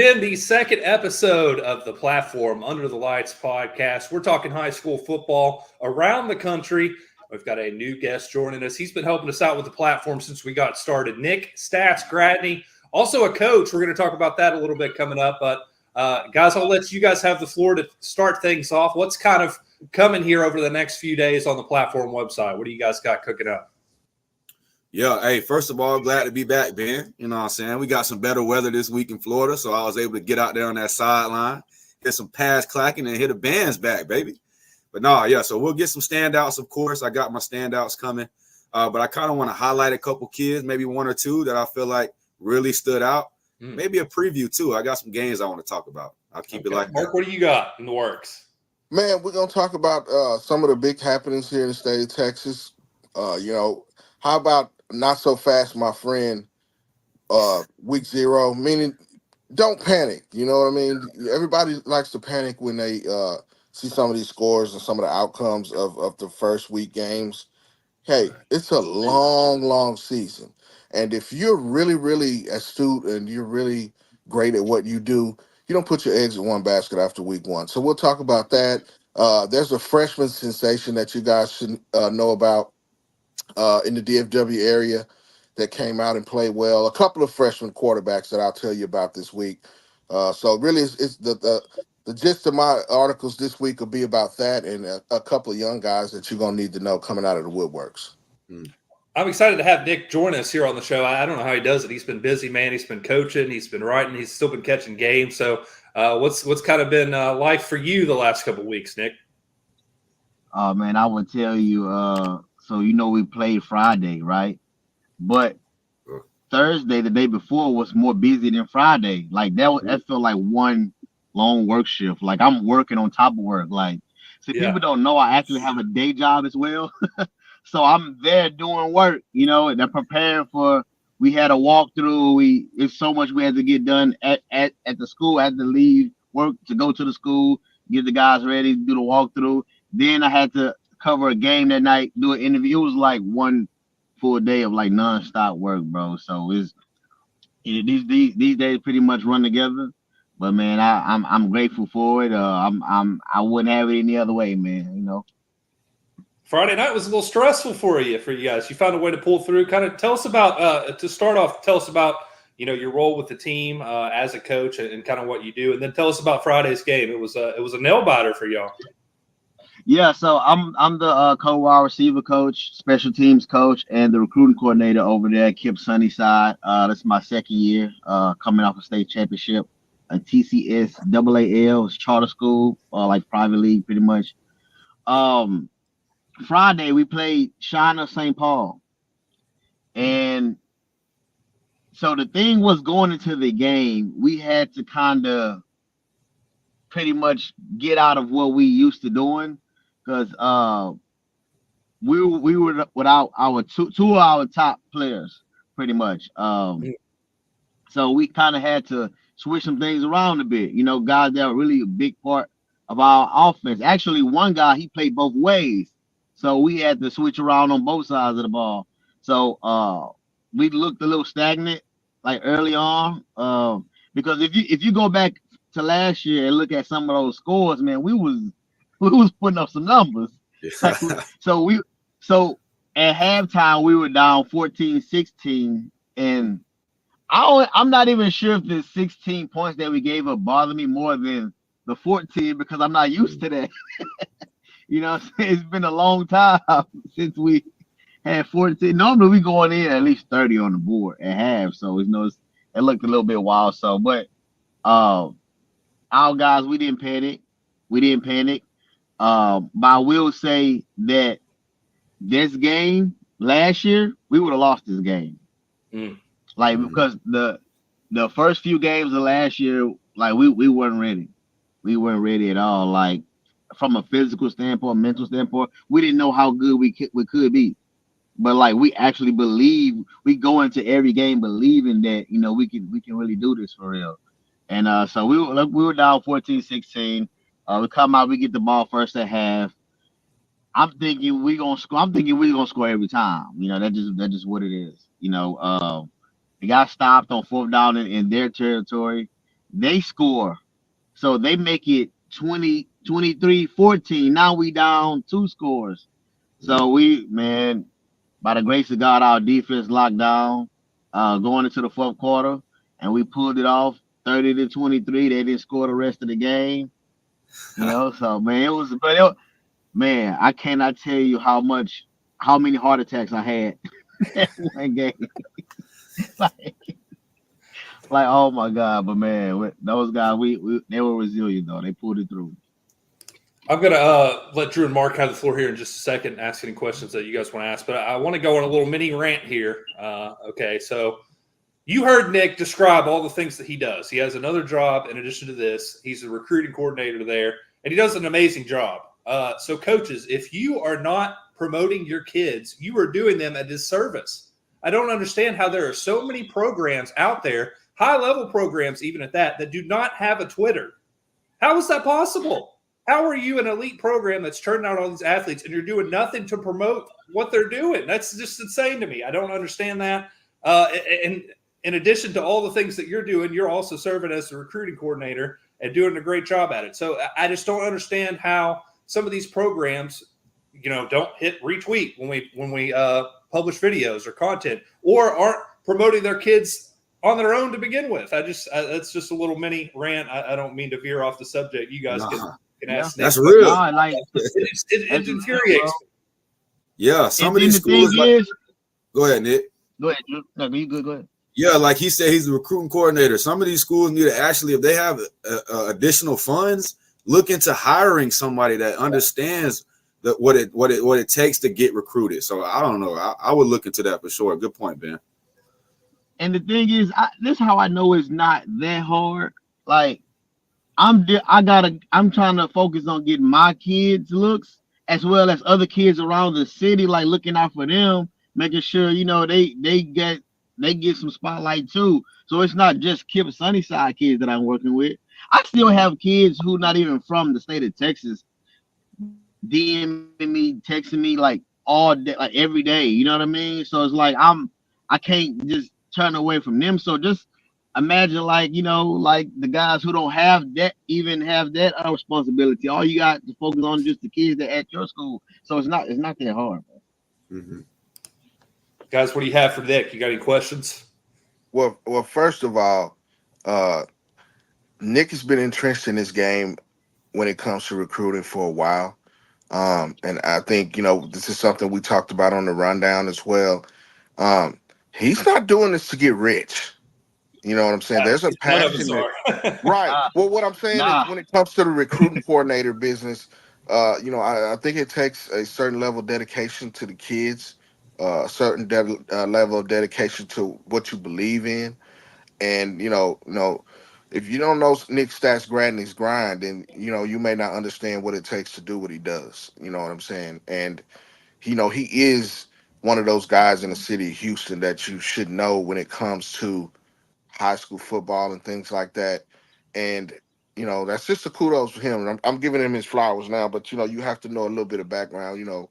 been the second episode of the platform Under the Lights podcast. We're talking high school football around the country. We've got a new guest joining us. He's been helping us out with the platform since we got started. Nick StatZ Gradney, also a coach. We're going to talk about that a little bit coming up. But guys, I'll let you guys have the floor to start things off. What's kind of coming here over the next few days on the platform website? What do you guys got cooking up? Yeah, hey, first of all, glad to be back, Ben. You know what I'm saying? We got some better weather this week in Florida, so I was able to get out there on that sideline, get some pads clacking, and hit the bands back, baby. But no, yeah, so we'll get some standouts, of course. I got my standouts coming. But I kind of want to highlight a couple kids, maybe one or two that I feel like really stood out. Maybe a preview, too. I got some games I want to talk about. I'll keep it like Marc, what do you got in the works? Man, we're going to talk about some of the big happenings here in the state of Texas. How about not so fast, my friend, week 0, meaning don't panic. You know what I mean? Everybody likes to panic when they see some of these scores and some of the outcomes of the first week games. Hey, it's a long, long season. And if you're really, really astute and you're really great at what you do, you don't put your eggs in one basket after week 1. So we'll talk about that. There's a freshman sensation that you guys should know about in the DFW area that came out and played well. A couple of freshman quarterbacks that I'll tell you about this week. So really, it's the gist of my articles this week will be about that and a couple of young guys that you're going to need to know coming out of the woodworks. I'm excited to have Nick join us here on the show. I don't know how he does it. He's been busy, man. He's been coaching. He's been writing. He's still been catching games. So what's kind of been life for you the last couple of weeks, Nick? Man, I would tell you, so we played Friday, right? But Thursday, the day before, was more busy than Friday. Like that felt like one long work shift. Like I'm working on top of work. Like, people don't know I actually have a day job as well. So I'm there doing work, and they're preparing for. We had a walkthrough. It's so much we had to get done at the school. I had to leave work to go to the school, get the guys ready, do the walkthrough. Then I had to cover a game that night, do an interview. It was like one full day of like nonstop work, bro. So these days pretty much run together. But man, I'm grateful for it. I wouldn't have it any other way, man. Friday night was a little stressful for you guys. You found a way to pull through. Kind of tell us about to start off. Tell us about your role with the team as a coach and kind of what you do, and then tell us about Friday's game. It was a nail biter for y'all. Yeah, so I'm the co-wide receiver coach, special teams coach, and the recruiting coordinator over there at KIPP Sunnyside. This is my second year coming off a state championship, a TCS AAL, it's charter school, like private league pretty much. Friday we played China St. Paul, and so the thing was going into the game, we had to kind of pretty much get out of what we used to doing. Because we were without our two of our top players, pretty much. So we kind of had to switch some things around a bit. Guys that are really a big part of our offense. Actually, one guy, he played both ways. So we had to switch around on both sides of the ball. So we looked a little stagnant like early on. Because if you go back to last year and look at some of those scores, man, we was putting up some numbers. So at halftime we were down 14-16, and I'm not even sure if the 16 points that we gave up bother me more than the 14 because I'm not used to that. It's been a long time since we had 14. Normally we going in at least 30 on the board at half, so it looked a little bit wild. So, but our guys, we didn't panic. But I will say that this game last year, we would have lost this game. Because the first few games of last year, like we weren't ready. We weren't ready at all. Like from a physical standpoint, mental standpoint, we didn't know how good we could be. But like we actually we go into every game believing that we can really do this for real. And so we were down 14-16. We come out, we get the ball first at half. I'm thinking we're gonna score. I'm thinking we're gonna score every time. That's just what it is. It got stopped on 4th down in their territory. they score. So they make it 20, 23-14. Now we down 2 scores. So man, by the grace of God, our defense locked down going into the fourth quarter, and we pulled it off 30-23. They didn't score the rest of the game. So man, man, I cannot tell you how many heart attacks I had that one game. like, oh my God, but man, those guys, they were resilient though. They pulled it through. I'm going to let Drew and Marc have the floor here in just a second, ask any questions that you guys want to ask. But I want to go on a little mini rant here. Okay, so you heard Nick describe all the things that he does. He has another job in addition to this. He's a recruiting coordinator there, and he does an amazing job. So, coaches, if you are not promoting your kids, you are doing them a disservice. I don't understand how there are so many programs out there, high-level programs even at that do not have a Twitter. How is that possible? How are you an elite program that's turning out all these athletes and you're doing nothing to promote what they're doing? That's just insane to me. I don't understand that. And in addition to all the things that you're doing, you're also serving as the recruiting coordinator and doing a great job at it. So I just don't understand how some of these programs, don't hit retweet when we publish videos or content, or aren't promoting their kids on their own to begin with. That's just a little mini rant. I don't mean to veer off the subject. You guys can ask. That's real. It infuriates me. Yeah, some of these schools. Go ahead, Nick. Go ahead. No, you good. Go ahead. Yeah, like he said, he's the recruiting coordinator. Some of these schools need to actually, if they have additional funds, look into hiring somebody that understands what it takes to get recruited. So I don't know. I would look into that for sure. Good point, Ben. And the thing is, this is how I know it's not that hard. Like, I'm trying to focus on getting my kids looks as well as other kids around the city, like looking out for them, making sure they get some spotlight too. So it's not just KIPP Sunnyside kids that I'm working with. I still have kids who not even from the state of Texas DMing me, texting me like all day, like every day. You know what I mean? So it's like I can't just turn away from them. So just imagine like the guys who don't have that responsibility. All you got to focus on is just the kids that at your school. So it's not that hard. Mm-hmm. Guys, what do you have for Nick? You got any questions? Well, first of all, Nick has been entrenched in this game when it comes to recruiting for a while. And I think, this is something we talked about on the rundown as well. He's not doing this to get rich. You know what I'm saying? There's a passion. Right. Well, what I'm saying is when it comes to the recruiting coordinator business, I think it takes a certain level of dedication to the kids, a certain level of dedication to what you believe in. And, if you don't know Nick Stats Gradney's grind, then, you may not understand what it takes to do what he does. You know what I'm saying? And, he is one of those guys in the city of Houston that you should know when it comes to high school football and things like that. And, that's just a kudos for him. I'm giving him his flowers now, but, you have to know a little bit of background.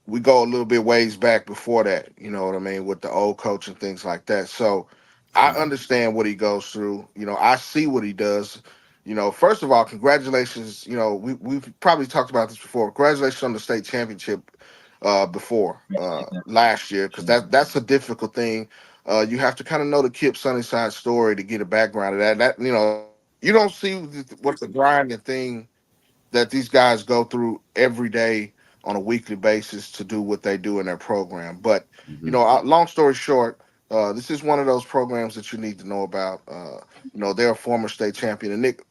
We go a little bit ways back before that, you know what I mean, with the old coach and things like that. So I understand what he goes through. I see what he does. First of all, congratulations. We've probably talked about this before. Congratulations on the state championship before last year, because that's a difficult thing. You have to kind of know the KIPP Sunnyside story to get a background of that. That you don't see what the grinding thing that these guys go through every day on a weekly basis to do what they do in their program. But long story short, this is one of those programs that you need to know about. They're a former state champion, and Nick,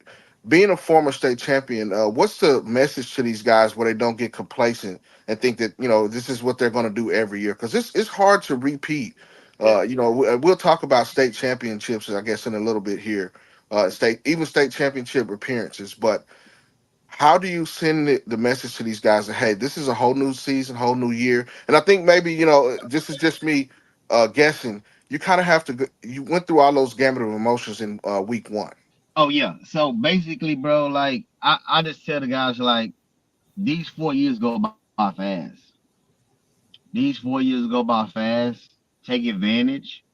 being a former state champion, what's the message to these guys where they don't get complacent and think that this is what they're going to do every year? Because it's hard to repeat. We'll talk about state championships, I guess, in a little bit here. State championship appearances, but how do you send the message to these guys that, hey, this is a whole new season, whole new year? And I think maybe, this is just me guessing. You kind of have to, you went through all those gamut of emotions in week one. Oh, yeah. So basically, bro, like, I just tell the guys, like, these 4 years go by fast. Take advantage.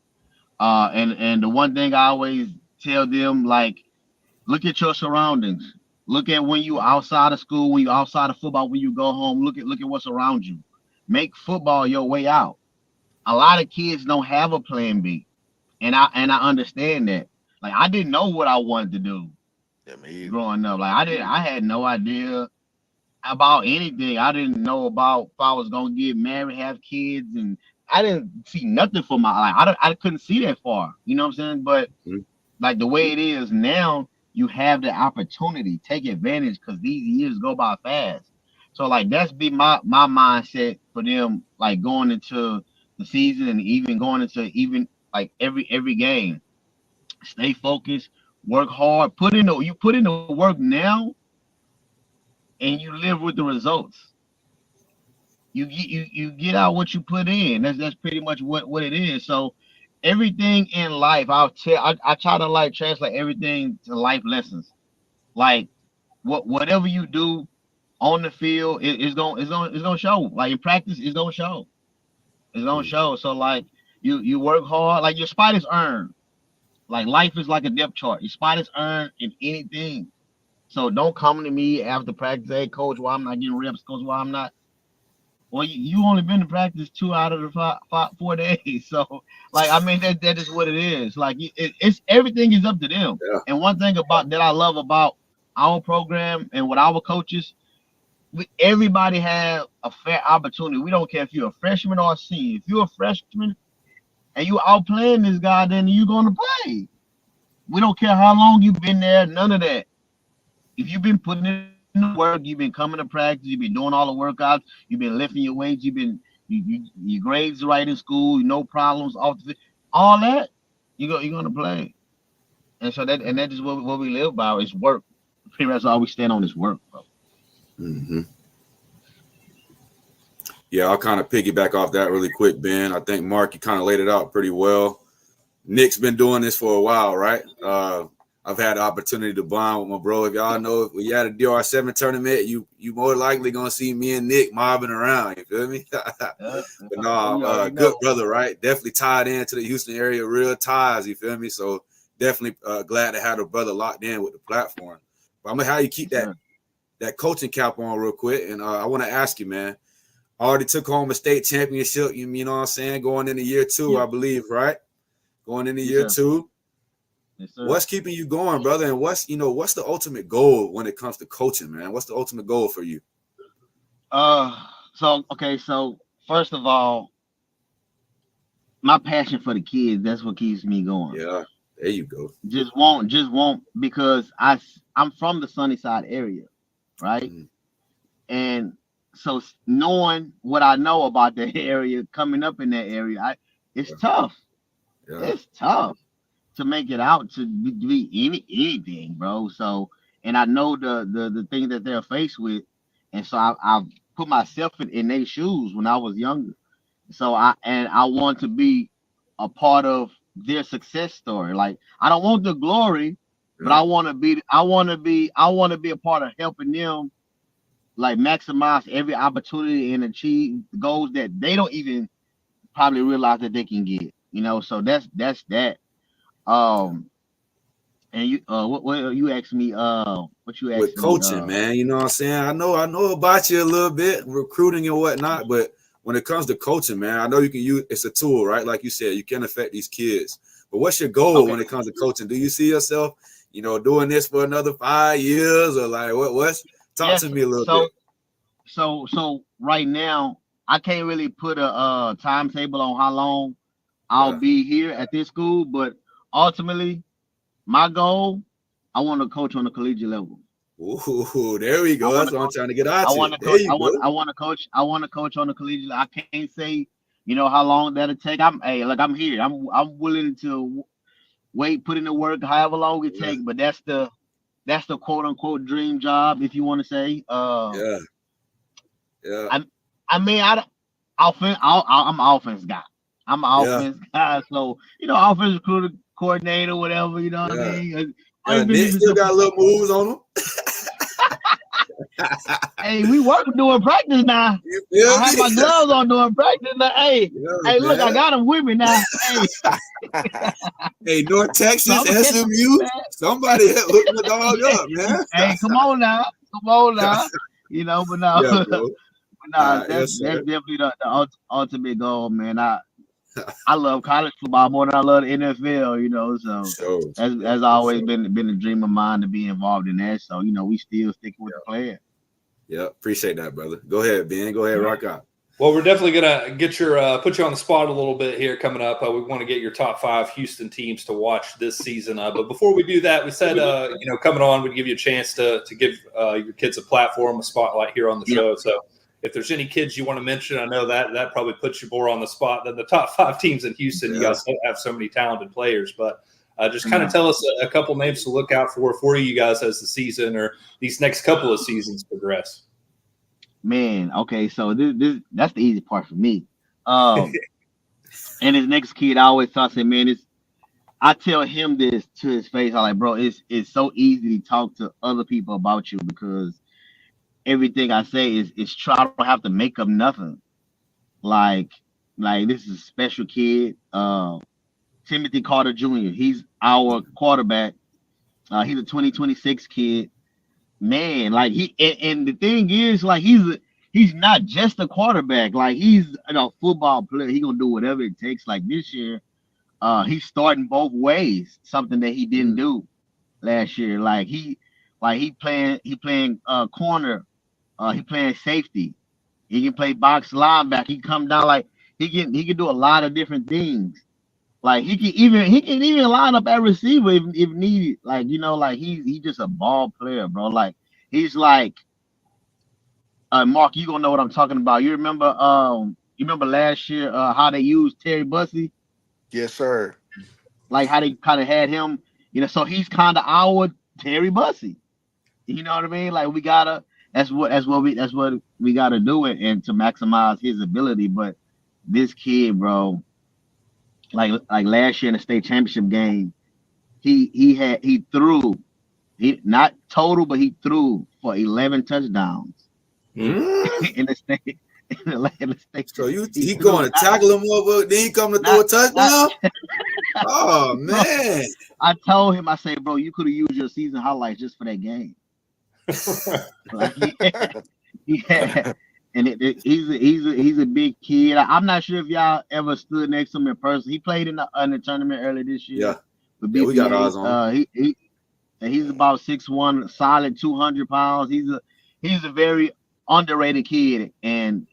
And the one thing I always tell them, like, look at your surroundings. Look at when you outside of school, when you outside of football, when you go home. Look at what's around you. Make football your way out. A lot of kids don't have a plan B, and I understand that. Like, I didn't know what I wanted to do growing up. Like, I had no idea about anything. I didn't know about if I was gonna get married, have kids, and I didn't see nothing for my life. I couldn't see that far. You know what I'm saying? But like the way it is now, you have the opportunity. Take advantage, because these years go by fast. So like that's be my mindset for them, like going into the season and even going into even like every game. Stay focused, work hard, put in the work now, and you live with the results. You get out what you put in. That's pretty much what it is. So everything in life, I try to like translate everything to life lessons. Like whatever you do on the field, it's gonna show. Like in practice, it's gonna show. It's gonna show. So like you work hard, like your spot is earned. Like life is like a depth chart. Your spot is earned in anything. So don't come to me after practice, hey coach, why I'm not getting reps, coach, why I'm not. Well, you only been to practice 2 out of the 4 days. So like I mean that is what it is. Like it's everything is up to them. Yeah. And one thing about that I love about our program and with our coaches, everybody have a fair opportunity. We don't care if you're a freshman or a senior. If you're a freshman and you out playing this guy, then you're gonna play. We don't care how long you've been there, none of that. If you've been putting in the work, you've been coming to practice, you've been doing all the workouts, you've been lifting your weights, your grades right in school, no problems, all that, you're gonna play. And so that is what we live by is work. Pretty much all we stand on is work, bro. Mm-hmm. Yeah, I'll kind of piggyback off that really quick, Ben. I think Mark, you kind of laid it out pretty well. Nick's been doing this for a while, right? I've had the opportunity to bond with my bro. If y'all know, if we had a DR7 tournament, you more likely gonna see me and Nick mobbing around. You feel me? But no, good brother, right? Definitely tied into the Houston area, real ties. You feel me? So definitely glad to have a brother locked in with the platform. But I'm gonna have you keep that coaching cap on real quick, and I want to ask you, man. Already took home a state championship. You know what I'm saying? Going into year 2, I believe, right? Going into year 2. Yes, sir. What's keeping you going, brother? And what's the ultimate goal when it comes to coaching, man? What's the ultimate goal for you? So first of all, my passion for the kids, that's what keeps me going. Yeah, there you go. Just won't because I'm from the Sunnyside area, right? Mm-hmm. And so knowing what I know about the area, coming up in that area, it's tough. Yeah. It's tough to make it out to be anything, bro. So, and I know the thing that they're faced with, and so I put myself in their shoes when I was younger. So I want to be a part of their success story. Like I don't want the glory, but I want to be a part of helping them, like maximize every opportunity and achieve goals that they don't even probably realize that they can get. You know, so that's that. And you what you asked me what you asked with coaching, man, you know what I'm saying? I know about you a little bit, recruiting and whatnot, but when it comes to coaching, man, I know you can use it's a tool, right? Like you said, you can affect these kids. But what's your goal when it comes to coaching? Do you see yourself, doing this for another 5 years, or like what's talk to me a little bit? So right now I can't really put a timetable on how long I'll be here at this school, but ultimately, my goal, I want to coach on the collegiate level. Ooh, there we go. That's what I'm trying to get out. I want to coach on the collegiate level. I can't say, how long that'll take. I'm here. I'm willing to wait, put in the work, however long it takes. But that's the quote unquote dream job, if you want to say. Yeah. I'm an offense guy. I'm an offense guy, so offensive coordinator, whatever, what I mean. Nick still got little moves on him. Hey, we work doing practice now. You feel I have me? my gloves on doing practice now. Hey, Yeah, hey, look, I man. got them with me now. Hey, Hey, North so Texas, I'm gonna catch them, SMU, man. somebody hook my dog up, man. Hey, come on now. You know, but no, Yeah, bro. that's Yes, sir. definitely the ultimate goal, man. I love college football more than I love the NFL, you know. So Sure. that's always been a dream of mine to be involved in that. So, you know, we still sticking with the player. Yeah, appreciate that, brother. Go ahead, Ben. Go ahead, rock out. Well, we're definitely gonna get your put you on the spot a little bit here coming up. We want to get your top 5 Houston teams to watch this season. But before we do that, we said coming on, we'd give you a chance to give your kids a platform, a spotlight here on the show. So if there's any kids you want to mention, I know that probably puts you more on the spot than the top 5 teams in Houston. You guys have so many talented players, but just kind of tell us a couple names to look out for you guys as the season or these next couple of seasons progress. Man, okay, so this that's the easy part for me. And his next kid, I always thought, say, man, I tell him this to his face. I'm like, bro, it's so easy to talk to other people about you because everything I say is try. I don't have to make up nothing. Like this is a special kid. Timothy Carter Jr. He's our quarterback. He's a 2026 kid. Man, like and the thing is, like he's not just a quarterback. Like he's a football player. He gonna do whatever it takes. Like this year, he's starting both ways. Something that he didn't do last year. Like he playing corner. He playing safety. He can play box linebacker. He come down like he can do a lot of different things. Like he can even line up at receiver if needed. Like, you know, like he's just a ball player, bro. Like he's like Marc, you gonna know what I'm talking about. You remember last year how they used Terry Bussey? Yes, sir. Like how they kind of had him, you know, so he's kind of our Terry Bussey. You know what I mean? Like that's what we gotta do it and to maximize his ability. But this kid, bro, like last year in the state championship game, he threw, not total, but he threw for 11 touchdowns in the state. In the state. So he going to tackle him over, then he come to throw a touchdown? Oh man! I told him, I said, bro, you could have used your season highlights just for that game. Like, yeah. And he's a big kid. I'm not sure if y'all ever stood next to him in person. He played in the tournament earlier this year. Yeah, we got ours on. He's about 6'1", solid 200 pounds. He's a very underrated kid, and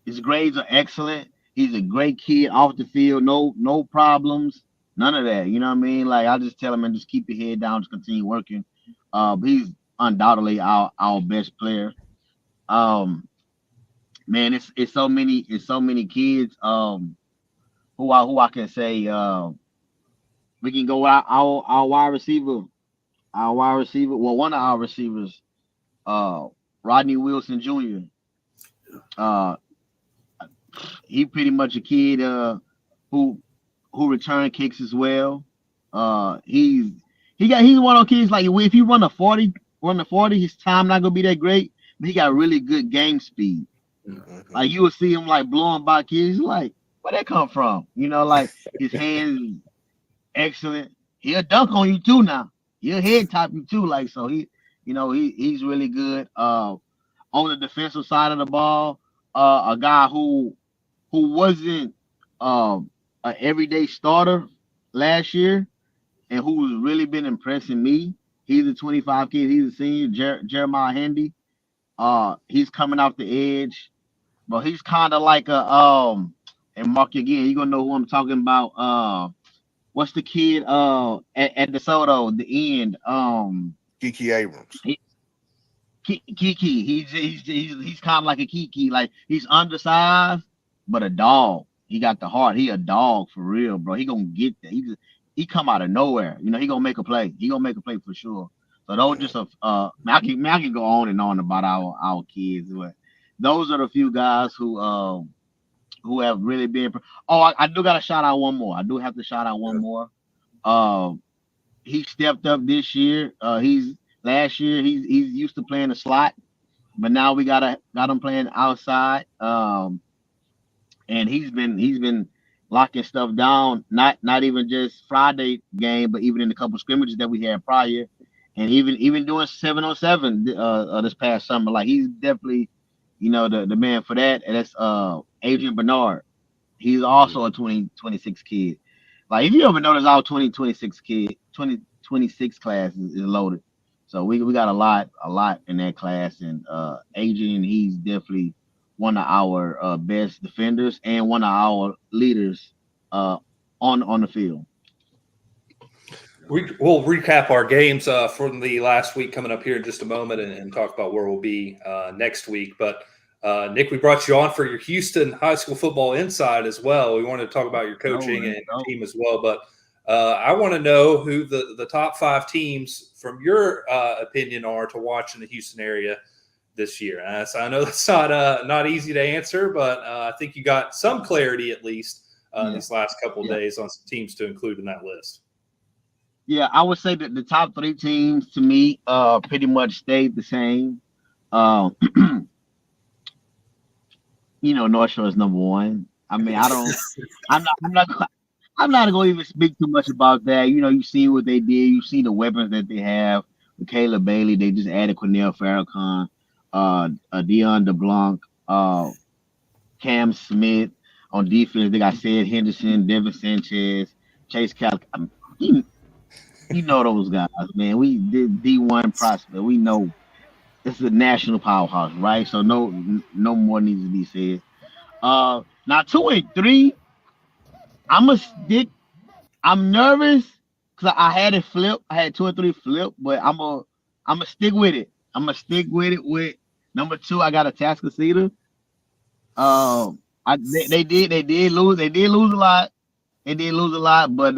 his grades are excellent. He's a great kid off the field. No problems, none of that. You know what I mean? Like I just tell him and just keep your head down, just continue working. He's undoubtedly our best player. Man, it's so many kids who I can say we can go out our wide receiver. Well, one of our receivers, Rodney Wilson Jr. He pretty much a kid who return kicks as well. He's one of those kids, like if you run a 40, his time not gonna be that great, but he got really good game speed. Mm-hmm. Like you will see him like blowing by kids, like where that come from? You know, like his hands excellent. He'll dunk on you too now. He'll head top you too. Like so he's really good. On the defensive side of the ball, a guy who wasn't an everyday starter last year and who's really been impressing me. He's a 25 kid. He's a senior, Jeremiah Handy. He's coming off the edge, but he's kind of like a and Marc, again, you're gonna know who I'm talking about. What's the kid at DeSoto, the end? Kiki Abrams. Kiki. He's kind of like a Kiki. Like he's undersized, but a dog. He got the heart. He a dog for real, bro. He gonna get there. He come out of nowhere. You know, he gonna make a play. He gonna make a play for sure. So those just I can go on and on about our kids, but those are the few guys who have really been. Oh, I do gotta shout out one more. I do have to shout out one more. He stepped up this year. Last year he's used to playing the slot. but now we got him playing outside. And he's been locking stuff down. Not even just Friday game, but even in the couple scrimmages that we had prior, and even doing 7-on-7 this past summer. Like he's definitely, the man for that. And that's Adrian Bernard. He's also a 2026 kid. Like if you ever notice, our 2026 class is loaded. So we got a lot in that class, and Adrian, he's definitely one of our best defenders and one of our leaders on the field. We'll recap our games from the last week coming up here in just a moment and talk about where we'll be next week. But Nick, we brought you on for your Houston High School Football Inside as well. We wanted to talk about your coaching and your team as well. But I want to know who the top 5 teams, from your opinion, are to watch in the Houston area this year. So I know that's not easy to answer, but I think you got some clarity at least these last couple of days on some teams to include in that list. Yeah, I would say that the top 3 teams to me pretty much stayed the same. Northshore is number 1. I mean, I'm not going to even speak too much about that. You see what they did. You see the weapons that they have. With Caleb Bailey, they just added Cornell Farrakhan, Dion DeBlanc, Cam Smith. On defense, they got Sid Henderson, Devin Sanchez, Chase Cal. Those guys, man. We did D1 prospect. We know it's a national powerhouse, right? So no more needs to be said. Now 2 and 3, I'm nervous because I had it flip. I had 2 or 3 flip, but I'm gonna stick with it. I'm gonna stick with it. With number 2, I got a Tascosa. They did lose. They did lose a lot. But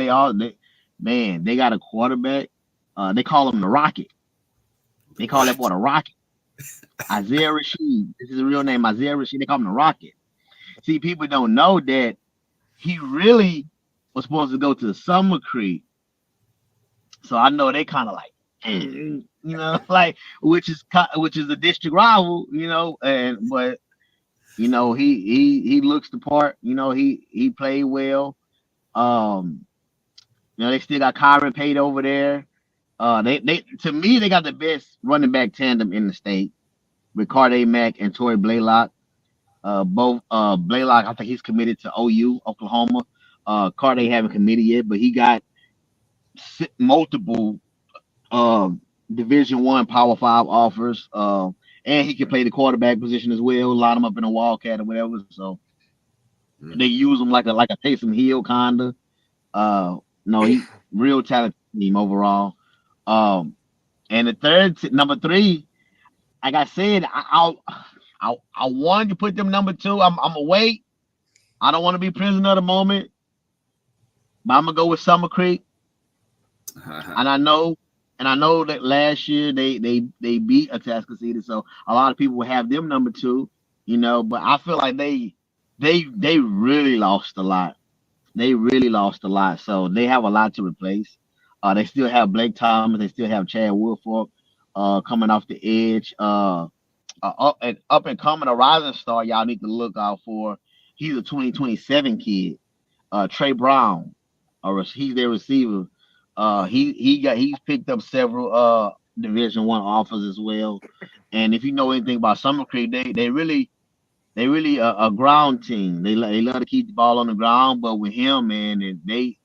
they got a quarterback. They call him the Rocket. They call that boy the Rocket. Isaiah Rashid. This is his real name, Isaiah Rashid. They call him the Rocket. See, people don't know that he really was supposed to go to Summer Creek. So I know they kind of like, like which is a district rival, but he looks the part. He played well. They still got Kyron Pate over there. To me, they got the best running back tandem in the state with Carday Mack and Torrey Blaylock. Both Blaylock, I think he's committed to OU, Oklahoma. Carday haven't committed yet, but he got multiple Division I Power 5 offers. And he can play the quarterback position as well, line him up in a Wildcat or whatever. So they use him like a Taysom Hill kinda. No, he real talented team overall. And the number 3, like I said, I wanted to put them number 2. I'm gonna wait. I don't want to be prisoner of the moment, but I'm gonna go with Summer Creek. And I know that last year they beat Tascosa, so a lot of people will have them number 2. But I feel like they really lost a lot. So they have a lot to replace. They still have Blake Thomas. They still have Chad Woodfork coming off the edge. Up and coming, a rising star y'all need to look out for. He's a 2027 kid. Trey Brown, he's their receiver. He's picked up several Division I offers as well. And if you know anything about Summer Creek, they really a ground team. They love to keep the ball on the ground, but with him, man, and they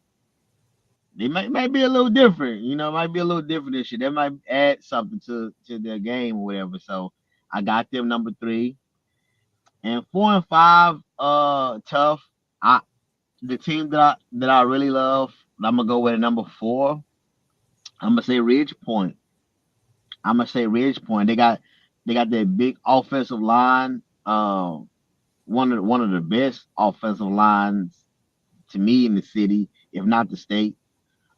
might be a little different. Might be a little different this year. They might add something to their game or whatever. So I got them number 3. And 4 and 5, tough. The team that I really love, I'm gonna go with a number 4. I'm gonna say Ridge Point. They got that big offensive line. One of the best offensive lines to me in the city, if not the state.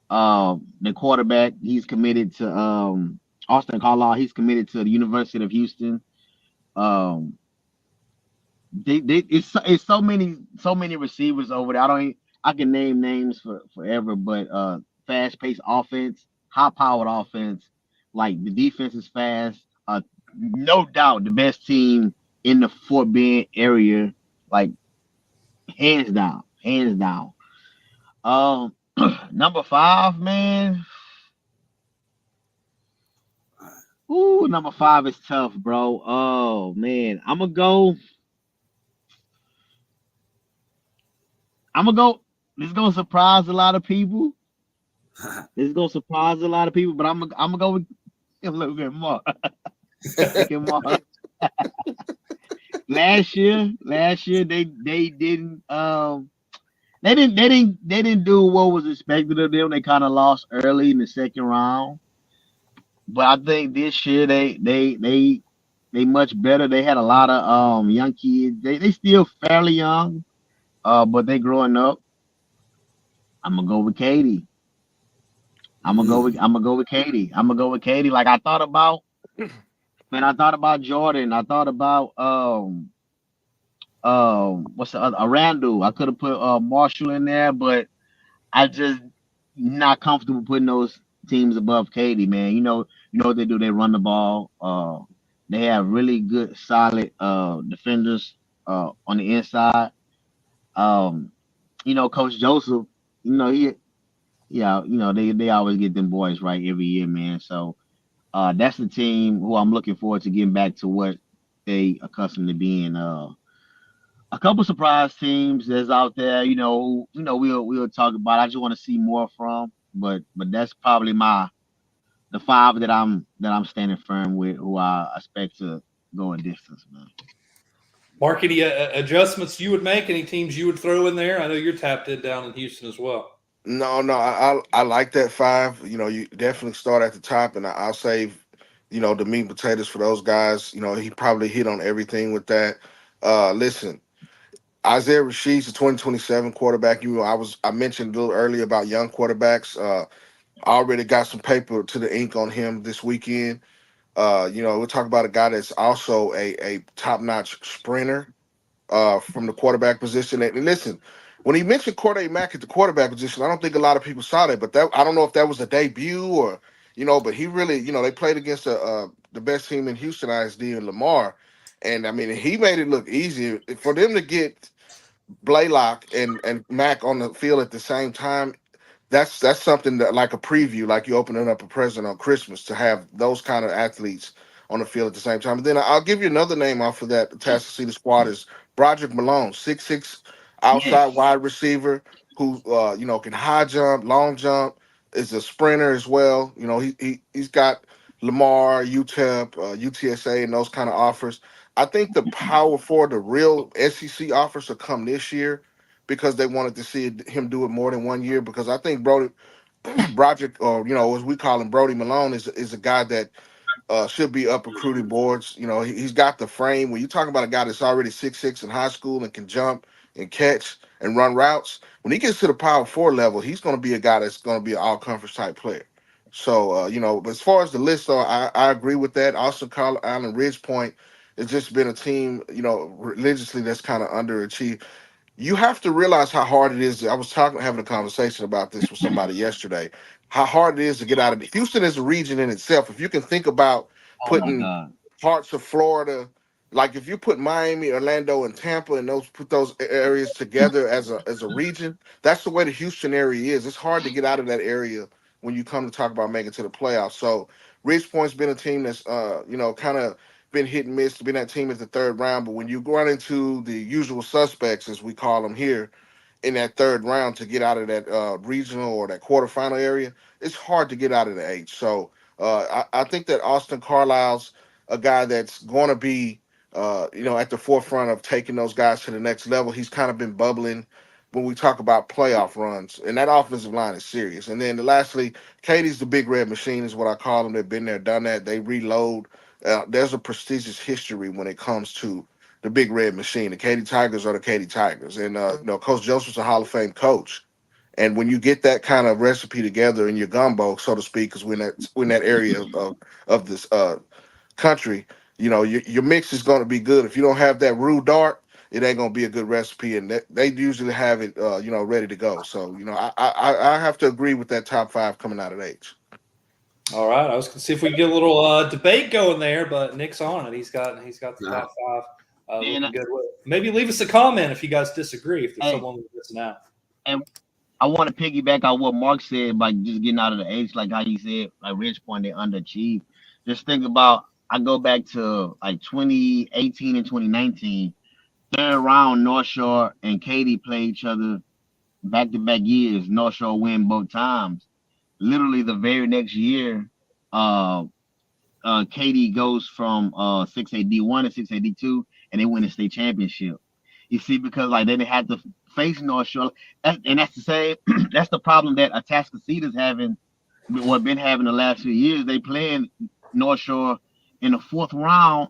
The quarterback, he's committed to Austin Carlisle. He's committed to the University of Houston. It's so many receivers over there. I can name names forever, but fast-paced offense, high-powered offense. Like the defense is fast. no doubt the best team in the Fort Bend area, like hands down, hands down. Um, number 5, man. Ooh, number 5 is tough, bro. Oh man, I'm gonna go. I'm gonna go. This is gonna surprise a lot of people. This is gonna surprise a lot of people, but I'm gonna go with look at Mark. Look at Mark. Last year they didn't do what was expected of them. They kind of lost early in the second round. But I think this year they much better. They had a lot of young kids. They still fairly young, but they growing up. I'm gonna go with Katie. I'm gonna go with Katie. I'm gonna go with Katie. Like I thought about, man. I thought about Jordan. I thought about what's the other? Randall. I could have put Marshall in there, but I just not comfortable putting those teams above Katie, man. You know what they do? They run the ball. They have really good, solid defenders on the inside. Um, Coach Joseph. He, yeah, they always get them boys right every year, man. So that's the team who I'm looking forward to getting back to what they accustomed to being. A couple surprise teams that's out there, we'll talk about. I just want to see more from, but that's probably the 5 that I'm standing firm with, who I expect to go a distance, man. Mark, any adjustments you would make? Any teams you would throw in there? I know you're tapped in down in Houston as well. No, I like that 5. You definitely start at the top, and I'll save, the meat and potatoes for those guys. He probably hit on everything with that. Listen, Isaiah Rasheed's the 2027 quarterback. I mentioned a little earlier about young quarterbacks. I already got some paper to the ink on him this weekend. We'll talk about a guy that's also a top-notch sprinter from the quarterback position. And listen, when he mentioned Corday Mack at the quarterback position, I don't think a lot of people saw that. But I don't know if that was a debut or, but he really, they played against the best team in Houston ISD and Lamar. And I mean, he made it look easy for them to get Blaylock and Mack on the field at the same time. That's something that, like a preview, like you opening up a present on Christmas, to have those kind of athletes on the field at the same time. And then I'll give you another name off of that Tascosa Squad is Broderick Malone, 6'6" outside Yes. wide receiver who can high jump, long jump, is a sprinter as well. He's got Lamar, UTEP, UTSA, and those kind of offers. I think the power for the real SEC offers will come this year because they wanted to see him do it more than 1 year. Because I think Broderick, or as we call him, Brody Malone, is a guy that should be up recruiting boards. He's got the frame. When you talk about a guy that's already 6'6" in high school and can jump and catch and run routes, when he gets to the Power 4 level, he's going to be a guy that's going to be an all-conference type player. So, but as far as the list, though, I agree with that. Also, Carl Island Ridge Point has just been a team, religiously that's kind of underachieved. You have to realize how hard it is. I was having a conversation about this with somebody yesterday. How hard it is to get out of it. Houston is a region in itself. If you can think about Oh my putting God. parts of Florida, like if you put Miami, Orlando, and Tampa, and put those areas together as a region, that's the way the Houston area is. It's hard to get out of that area when you come to talk about making it to the playoffs. So Ridge Point's been a team that's kind of been hit and miss, been that team at the third round. But when you run into the usual suspects, as we call them here, in that third round to get out of that regional or that quarterfinal area, it's hard to get out of the H. So I think that Austin Carlisle's a guy that's going to be, at the forefront of taking those guys to the next level. He's kind of been bubbling when we talk about playoff runs, and that offensive line is serious. And then lastly, Katie's the big red machine is what I call them. They've been there, done that. They reload. There's a prestigious history when it comes to the big red machine. The Katy Tigers are the Katy Tigers. And, Coach Joseph's a Hall of Fame coach. And when you get that kind of recipe together in your gumbo, so to speak, because we're in that area of this country, your mix is going to be good. If you don't have that roux dart, it ain't going to be a good recipe. And they usually have it, ready to go. So, I have to agree with that top 5 coming out of H. All right, I was going to see if we could get a little debate going there, but Nick's on it. He's got the top five looking good. Maybe leave us a comment if you guys disagree. If there's someone who's missing out. And I want to piggyback on what Mark said about just getting out of the age, like how he said, like Rich point, they underachieved. Just think about, I go back to like 2018 and 2019. Third round, Northshore and Katy play each other back-to-back years. Northshore win both times. Literally the very next year, Katy goes from 6A D1 to 6A D2, and they win the state championship. You see, because like they didn't have to face Northshore, and that's the same. That's the problem that Tascosa's having, what been having the last few years. They playing Northshore in the fourth round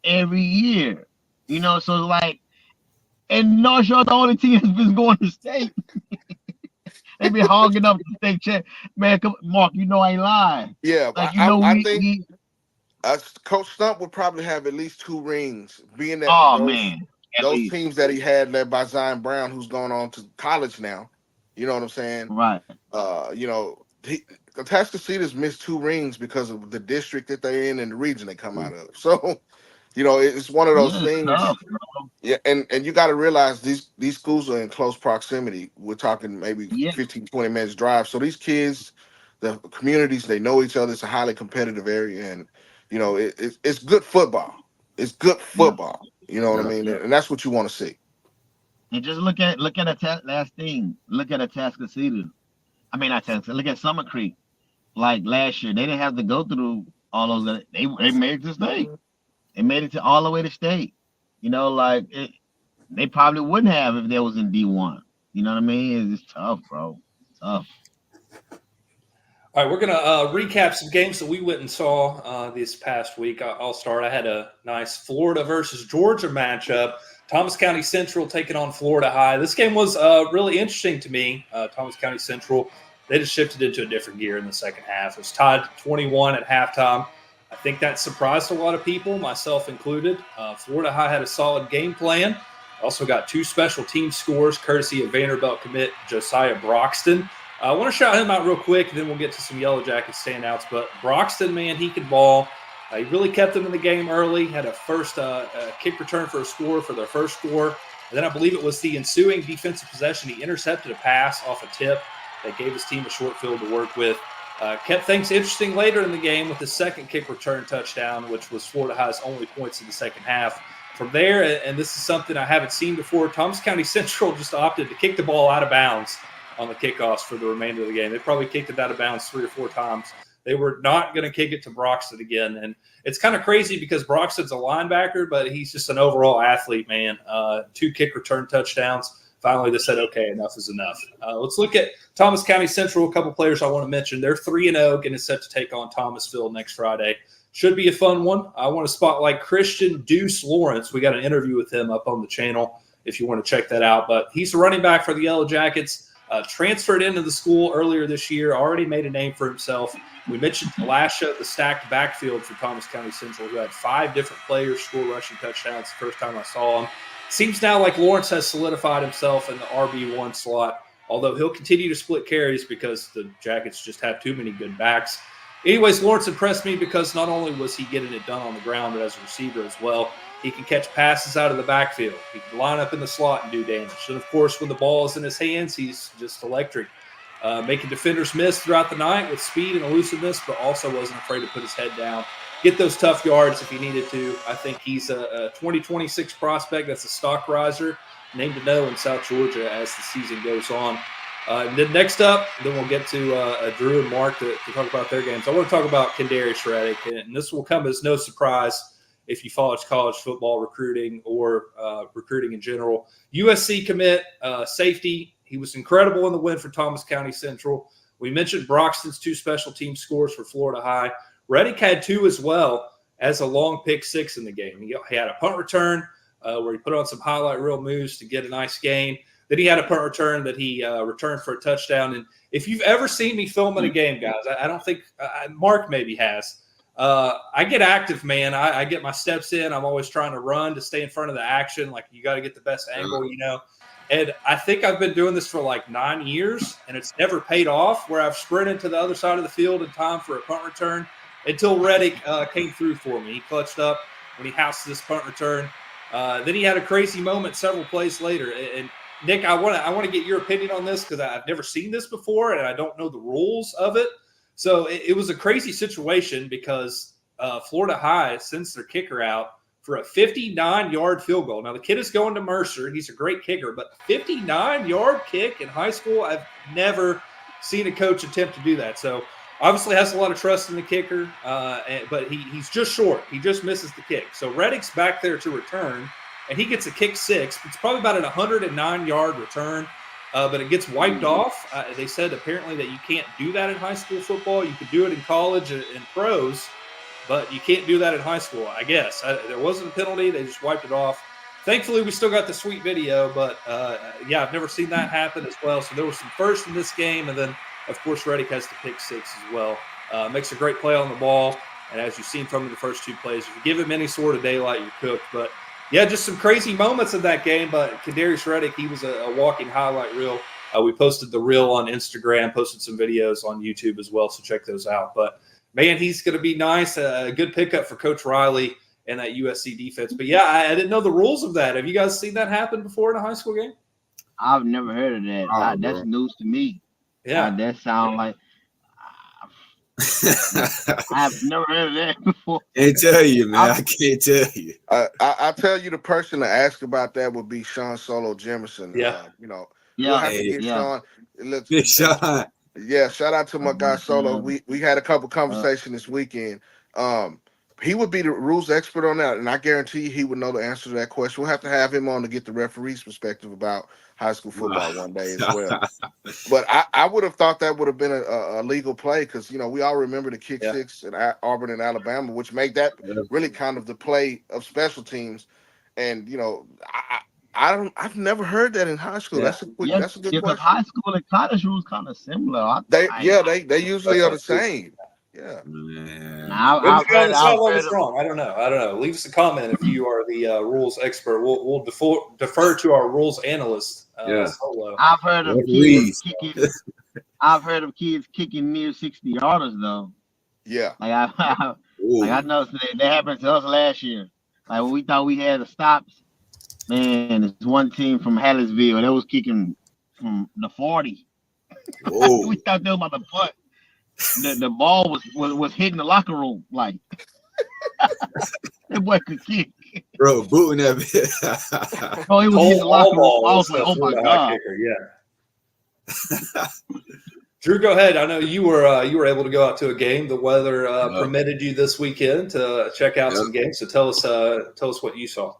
every year, you know. So like, and Northshore the only team that's been going to state. They be hogging up the state champ. Man, come, Mark, you know I ain't lying. Yeah, like, I think Coach Stump would probably have at least 2 rings, being that those teams that he had led by Zion Brown, who's going on to college now. You know what I'm saying? Right. You know, Tascosa's missed 2 rings because of the district that they're in and the region they come out of. So, you know, it's one of those things. Tough, yeah, and you got to realize these schools are in close proximity. We're talking maybe 15, 20 minutes drive. So these kids, the communities, they know each other. It's a highly competitive area, and you know, it's good football. It's good football. You know what I mean? And that's what you want to see. And just look at last thing. Look at Tascosa. I mean, not Tascosa. Look at Summer Creek. Like last year, they didn't have to go through all those. They made it to state. They made it to all the way to state. You know, like they probably wouldn't have if they was in D1. You know what I mean? It's tough, bro. Tough. All right, we're going to recap some games that we went and saw this past week. I'll start. I had a nice Florida versus Georgia matchup. Thomas County Central taking on Florida High. This game was really interesting to me. Thomas County Central, they just shifted into a different gear in the second half. It was tied 21 at halftime. I think that surprised a lot of people, myself included. Florida High had a solid game plan. Also got 2 special team scores, courtesy of Vanderbilt commit Josiah Broxton. I want to shout him out real quick, and then we'll get to some Yellow Jackets standouts. But Broxton, man, he could ball. He really kept them in the game early, had a first kick return for a score for their first score. And then I believe it was the ensuing defensive possession. He intercepted a pass off a tip that gave his team a short field to work with. Kept things interesting later in the game with the second kick return touchdown, which was Florida High's only points in the second half. From there, and this is something I haven't seen before, Thomas County Central just opted to kick the ball out of bounds on the kickoffs for the remainder of the game. They probably kicked it out of bounds 3 or 4 times. They were not going to kick it to Broxton again. And it's kind of crazy because Broxton's a linebacker, but he's just an overall athlete, man. 2 kick return touchdowns. Finally, they said, okay, enough is enough. Let's look at Thomas County Central, a couple players I want to mention. They're 3-0, getting set to take on Thomasville next Friday. Should be a fun one. I want to spotlight Christian Deuce Lawrence. We got an interview with him up on the channel if you want to check that out. But he's a running back for the Yellow Jackets. Transferred into the school earlier this year, already made a name for himself. We mentioned Lasha, the stacked backfield for Thomas County Central, who had 5 different players score rushing touchdowns the first time I saw him. Seems now like Lawrence has solidified himself in the RB1 slot, although he'll continue to split carries because the Jackets just have too many good backs. Anyways, Lawrence impressed me because not only was he getting it done on the ground, but as a receiver as well. He can catch passes out of the backfield. He can line up in the slot and do damage. And, of course, when the ball is in his hands, he's just electric. Making defenders miss throughout the night with speed and elusiveness, but also wasn't afraid to put his head down, get those tough yards if he needed to. I think he's a 2026 prospect. That's a stock riser, named to know in South Georgia as the season goes on. And then next up, then we'll get to Drew and Mark to talk about their games. I want to talk about Kendarius Reddick, and this will come as no surprise if you follow college football recruiting or recruiting in general. USC commit, safety. He was incredible in the win for Thomas County Central. We mentioned Broxton's 2 special team scores for Florida High. Reddick had 2 as well as a long pick 6 in the game. He had a punt return where he put on some highlight reel moves to get a nice gain. Then he had a punt return that he returned for a touchdown. And if you've ever seen me filming a game, guys, I don't think Marc maybe has. I get active, man. I get my steps in. I'm always trying to run to stay in front of the action. Like, you got to get the best angle, you know. And I think I've been doing this for like 9 years, and it's never paid off where I've sprinted to the other side of the field in time for a punt return until Reddick came through for me. He clutched up when he housed this punt return. Then he had a crazy moment several plays later. And Nick, I want to get your opinion on this because I've never seen this before, and I don't know the rules of it. So it was a crazy situation because Florida High sends their kicker out for a 59-yard field goal. Now, the kid is going to Mercer. He's a great kicker, but 59-yard kick in high school, I've never seen a coach attempt to do that. So obviously has a lot of trust in the kicker, but he's just short. He just misses the kick. So Reddick's back there to return, and he gets a kick six. It's probably about an 109-yard return, but it gets wiped off. They said apparently that you can't do that in high school football. You could do it in college and pros, but you can't do that in high school, I guess. There wasn't a penalty. They just wiped it off. Thankfully, we still got the sweet video, but, yeah, I've never seen that happen as well. So there was some first in this game, and then, of course, Reddick has the pick six as well. Makes a great play on the ball, and as you've seen from the first two plays, if you give him any sort of daylight, you're cooked. But, yeah, just some crazy moments in that game, but Kadarius Reddick, he was a walking highlight reel. We posted the reel on Instagram, posted some videos on YouTube as well, so check those out. But, man, he's going to be nice. A good pickup for Coach Riley and that USC defense. But, yeah, I didn't know the rules of that. Have you guys seen that happen before in a high school game? I've never heard of that. That's news to me. Yeah. That sounds like I've never heard of that before. Can't tell you, man. I can't tell you. I tell you, the person to ask about that would be Sean Solo Jemison. Yeah. We'll have to get Sean. Big Sean. Yeah, shout out to my guy Solo. We had a couple conversations this weekend. He would be the rules expert on that, and I guarantee you he would know the answer to that question. We'll have to have him on to get the referee's perspective about high school football one day as well. But I would have thought that would have been a legal play because, we all remember the kick six at Auburn and Alabama, which made that really kind of the play of special teams. And, I've never heard that in high school. Yeah. That's a good question. High school and college rules kind of similar. They usually are the same. Yeah. I've heard wrong. I don't know. Leave us a comment if you are the rules expert. We'll defer to our rules analyst. Solo. I've heard of kids kicking. I've heard of kids kicking near 60-yarders though. Yeah. I know that happened to us last year. Like when we thought we had the stops. Man, there's one team from Hallettsville that was kicking from the 40. We thought they were about to punt. The ball was hitting the locker room like that boy could kick. Bro, booting that bit. Oh, he was hitting the locker room. I was like, oh my god. Yeah. Drew, go ahead. I know you were able to go out to a game. The weather permitted you this weekend to check out some games. So tell us what you saw.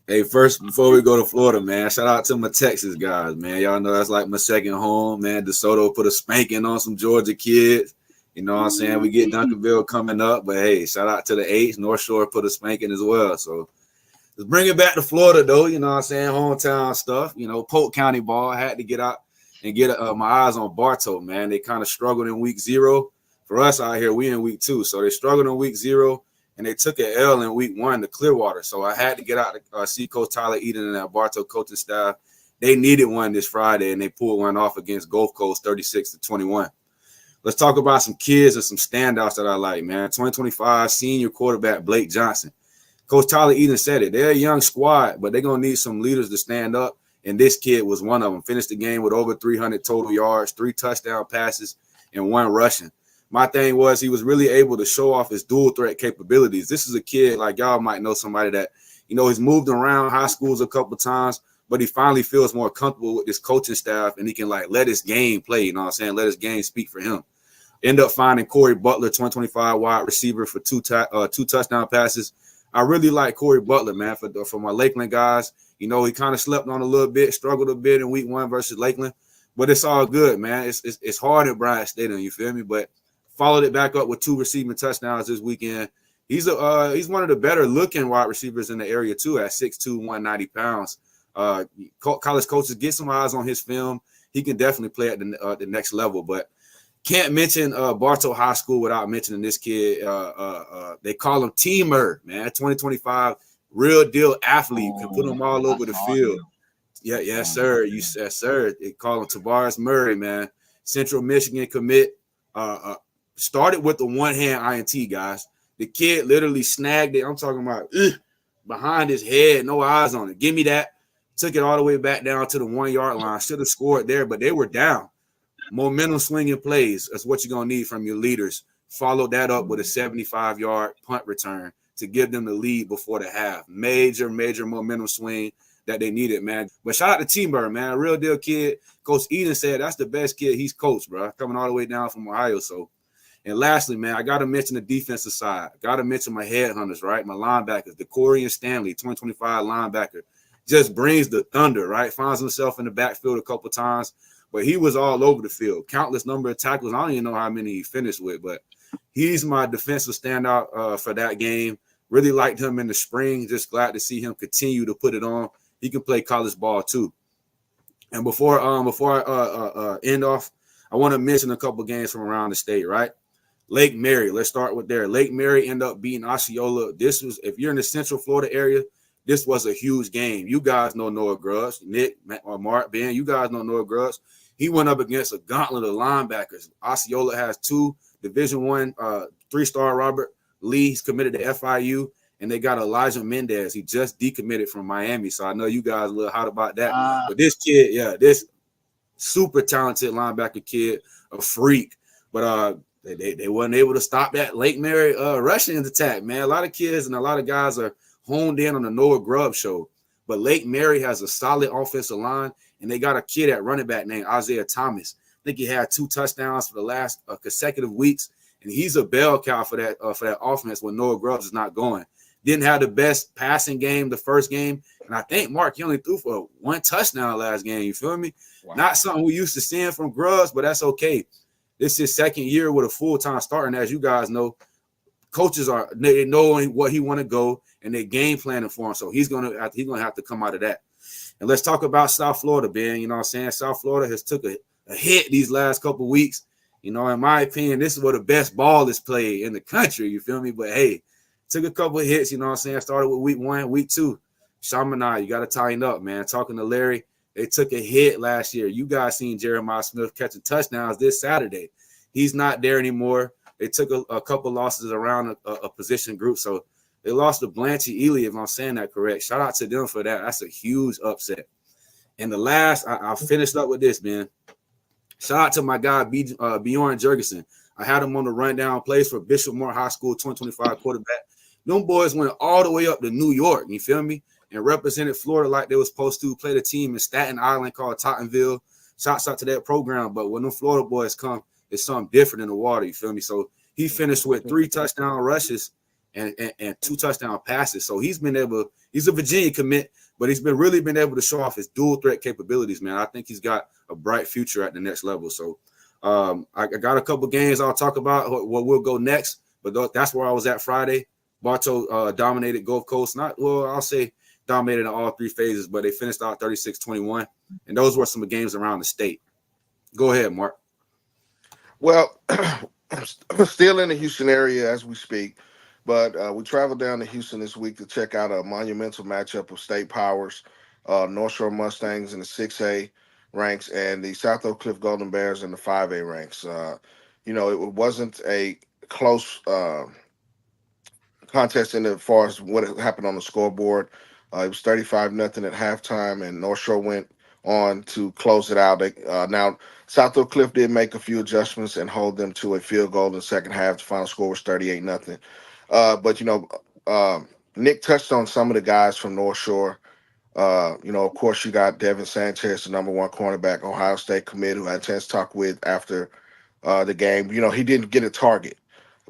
Hey, first, before we go to Florida, man, shout out to my Texas guys, man. Y'all know that's like my second home, man. DeSoto put a spanking on some Georgia kids. You know what I'm saying? We get Duncanville coming up, but hey, shout out to the H. Northshore put a spanking as well. So let's bring it back to Florida, though. You know what I'm saying? Hometown stuff. Polk County ball. I had to get out and get my eyes on Bartow, man. They kind of struggled in week 0. For us out here, we in week 2. So they struggled in week 0, and they took an L in week 1 to Clearwater. So I had to get out to see Coach Tyler Eden and that Bartow coaching staff. They needed one this Friday, and they pulled one off against Gulf Coast 36-21. Let's talk about some kids and some standouts that I like, man. 2025 senior quarterback Blake Johnson. Coach Tyler Eden said it. They're a young squad, but they're going to need some leaders to stand up, and this kid was one of them. Finished the game with over 300 total yards, 3 touchdown passes, and 1 rushing. My thing was he was really able to show off his dual threat capabilities. This is a kid, like y'all might know somebody that, he's moved around high schools a couple times, but he finally feels more comfortable with this coaching staff, and he can, let his game play, you know what I'm saying? Let his game speak for him. End up finding Corey Butler, 2025 wide receiver for 2 touchdown passes. I really like Corey Butler, man, for my Lakeland guys. He kind of slept on a little bit, struggled a bit in week 1 versus Lakeland, but it's all good, man. It's hard at Bryant Stadium, you feel me? But followed it back up with 2 receiving touchdowns this weekend. He's one of the better looking wide receivers in the area too, at 6'2", 190 pounds. College coaches get some eyes on his film. He can definitely play at the next level, but can't mention Bartow High School without mentioning this kid. They call him Teamer, man. 2025 real deal athlete, can put him all over the field. Yeah, yes, sir. Yes, sir. They call him Tavares Murray, man. Central Michigan commit. Started with the one-hand INT, guys. The kid literally snagged it. I'm talking about behind his head, no eyes on it. Give me that. Took it all the way back down to the 1 yard line. Should have scored there, but they were down. Momentum swinging plays. That's what you're going to need from your leaders. Follow that up with a 75-yard punt return to give them the lead before the half. Major momentum swing that they needed, man. But shout out to T-Bird, man. A real deal kid. Coach Eden said that's the best kid he's coached, bro. Coming all the way down from Ohio. So, and lastly, man, I got to mention the defensive side. Got to mention my headhunters, right? My linebackers, the Corey and Stanley, 2025 linebacker. Just brings the thunder, right? Finds himself in the backfield a couple times, but he was all over the field. Countless number of tackles. I don't even know how many he finished with, but he's my defensive standout for that game. Really liked him in the spring. Just glad to see him continue to put it on. He can play college ball too. And before I end off, I want to mention a couple games from around the state, right? Lake Mary. Let's start with there. Lake Mary ended up beating Osceola. This was, if you're in the Central Florida area, this was a huge game. You guys know Noah Grubbs, Nick, Marc, Ben. You guys know Noah Grubbs. He went up against a gauntlet of linebackers. Osceola has 2 Division I, 3-star Robert Lee. He's committed to FIU, and they got Elijah Mendez. He just decommitted from Miami, so I know you guys a little hot about that. But this kid, this super talented linebacker kid, a freak. But they weren't able to stop that Lake Mary rushing attack, man. A lot of kids and a lot of guys are honed in on the Noah Grubbs show. But Lake Mary has a solid offensive line, and they got a kid at running back named Isaiah Thomas. I think he had 2 touchdowns for the last consecutive weeks, and he's a bell cow for that offense when Noah Grubbs is not going. Didn't have the best passing game the first game, and I think, Marc, he only threw for 1 touchdown last game. You feel me? Wow. Not something we used to seeing from Grubbs, but that's okay. This is his second year with a full-time starter, and as you guys know, coaches they know what he want to go, and they game planning for him. So he's gonna have to come out of that. And let's talk about South Florida, Ben. You know what I'm saying? South Florida has took a hit these last couple of weeks. You know, in my opinion, this is where the best ball is played in the country. You feel me? But hey, took a couple of hits. You know what I'm saying? Started with week 1, week 2. Shamanai, you got to tighten up, man. Talking to Larry, they took a hit last year. You guys seen Jeremiah Smith catching touchdowns this Saturday. He's not there anymore. They took a couple losses around a position group. So they lost to Blanchie Ely, if I'm saying that correct. Shout out to them for that. That's a huge upset. And the last, I finished up with this, man. Shout out to my guy, Bjorn Jurgensen. I had him on the rundown, plays for Bishop Moore High School, 2025 quarterback. Them boys went all the way up to New York, you feel me? And represented Florida like they were supposed to. Played a team in Staten Island called Tottenville. Shouts out to that program. But when them Florida boys come, it's something different in the water, you feel me? So he finished with 3 touchdown rushes and 2 touchdown passes. So he's a Virginia commit, but he's really been able to show off his dual threat capabilities, man. I think he's got a bright future at the next level. So I got a couple games I'll talk about where we'll go next, but that's where I was at Friday. Bartow dominated Gulf Coast. I'll say dominated in all 3 phases, but they finished out 36-21. And those were some games around the state. Go ahead, Marc. Well, I'm still in the Houston area as we speak, but we traveled down to Houston this week to check out a monumental matchup of state powers, Northshore Mustangs in the 6A ranks and the South Oak Cliff Golden Bears in the 5A ranks. It wasn't a close contest in as far as what happened on the scoreboard. It was 35-0 at halftime, and North Shore went on to close it out. Now, South Oak Cliff did make a few adjustments and hold them to a field goal in the second half. The final score was 38-0. But Nick touched on some of the guys from North Shore. Of course, you got Devin Sanchez, the number 1 cornerback, Ohio State commit, who I had a chance to talk with after the game. He didn't get a target.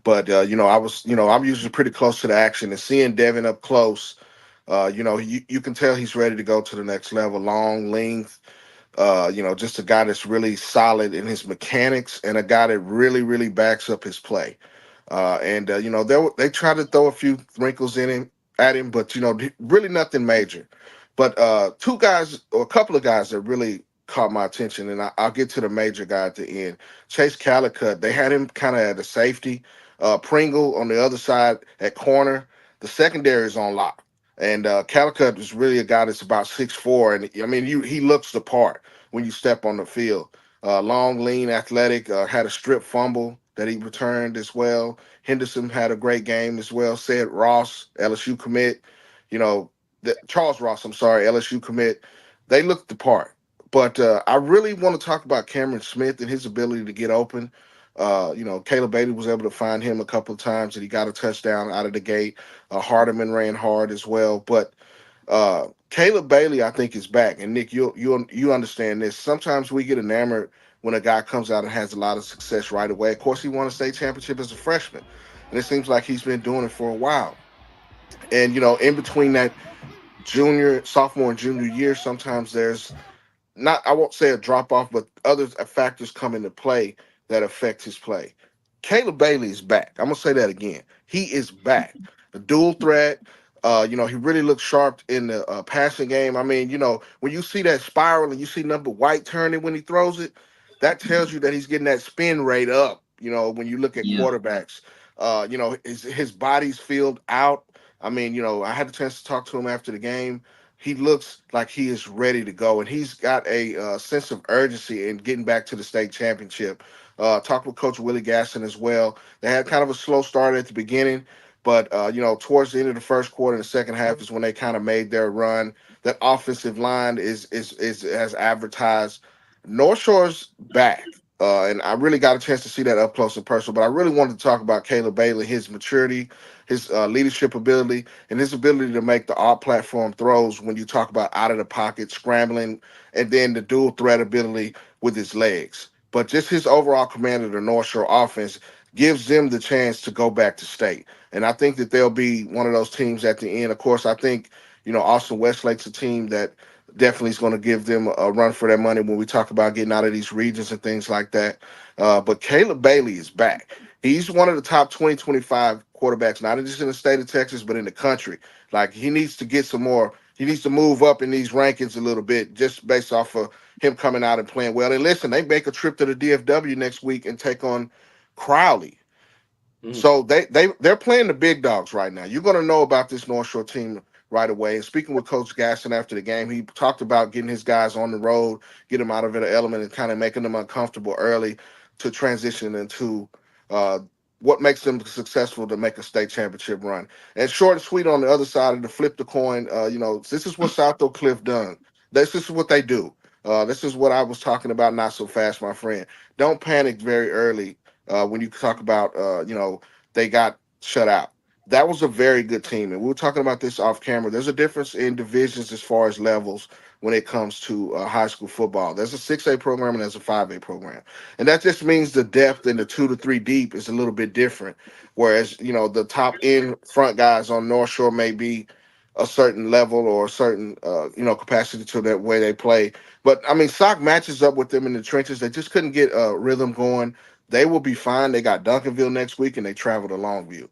But, I'm usually pretty close to the action. And seeing Devin up close, you can tell he's ready to go to the next level. Long length, just a guy that's really solid in his mechanics and a guy that really, really backs up his play. They try to throw a few wrinkles at him, but, really nothing major. But a couple of guys that really caught my attention, and I'll get to the major guy at the end. Chase Calicut, they had him kind of at a safety. Pringle on the other side at corner. The secondary is on lock. And Calicut is really a guy that's about 6'4", and I mean, he looks the part when you step on the field. Long, lean, athletic. Had a strip fumble that he returned as well. Henderson had a great game as well. Said Ross, LSU commit. Charles Ross, I'm sorry, LSU commit. They looked the part. But I really want to talk about Cameron Smith and his ability to get open. Caleb Bailey was able to find him a couple of times, and he got a touchdown out of the gate. Hardeman ran hard as well. But Caleb Bailey, I think, is back. And Nick, you understand this. Sometimes we get enamored when a guy comes out and has a lot of success right away. Of course, he won a state championship as a freshman, and it seems like he's been doing it for a while. And in between that sophomore and junior year, sometimes there's not, I won't say a drop off, but other factors come into play that affect his play. Caleb Bailey is back. I'm gonna say that again. He is back. The dual threat. He really looks sharp in the passing game. I mean, when you see that spiral and you see number White turning when he throws it, that tells you that he's getting that spin rate up. When you look at quarterbacks, his body's filled out. I mean, I had a chance to talk to him after the game. He looks like he is ready to go, and he's got a sense of urgency in getting back to the state championship. Talked with Coach Willie Gasson as well. They had kind of a slow start at the beginning, but towards the end of the first quarter and the second half is when they kind of made their run. That offensive line is as advertised. Northshore's back. And I really got a chance to see that up close and personal. But I really wanted to talk about Caleb Bailey, his maturity, his leadership ability, and his ability to make the off-platform throws when you talk about out of the pocket, scrambling, and then the dual threat ability with his legs. But just his overall command of the North Shore offense gives them the chance to go back to state. And I think that they'll be one of those teams at the end. Of course, I think, Austin Westlake's a team that definitely is going to give them a run for their money when we talk about getting out of these regions and things like that. But Caleb Bailey is back. He's one of the top 2025 quarterbacks, not just in the state of Texas, but in the country. Like, he needs to get some more. He needs to move up in these rankings a little bit just based off of him coming out and playing well. And listen, they make a trip to the DFW next week and take on Crowley. So they're playing the big dogs right now. You're going to know about this North Shore team right away. And speaking with Coach Gasson after the game, he talked about getting his guys on the road, get them out of their element, and kind of making them uncomfortable early to transition into what makes them successful to make a state championship run. And short and sweet on the other side of the flip the coin, this is what South Oak Cliff done. This is what they do. This is what I was talking about not so fast, my friend. Don't panic very early when you talk about, they got shut out. That was a very good team. And we were talking about this off camera. There's a difference in divisions as far as levels when it comes to high school football. There's a 6A program and there's a 5A program. And that just means the depth in the 2 to 3 deep is a little bit different. Whereas, the top end front guys on North Shore may be a certain level or a certain, capacity to that way they play. But, I mean, SOC matches up with them in the trenches. They just couldn't get a rhythm going. They will be fine. They got Duncanville next week, and they travel to Longview.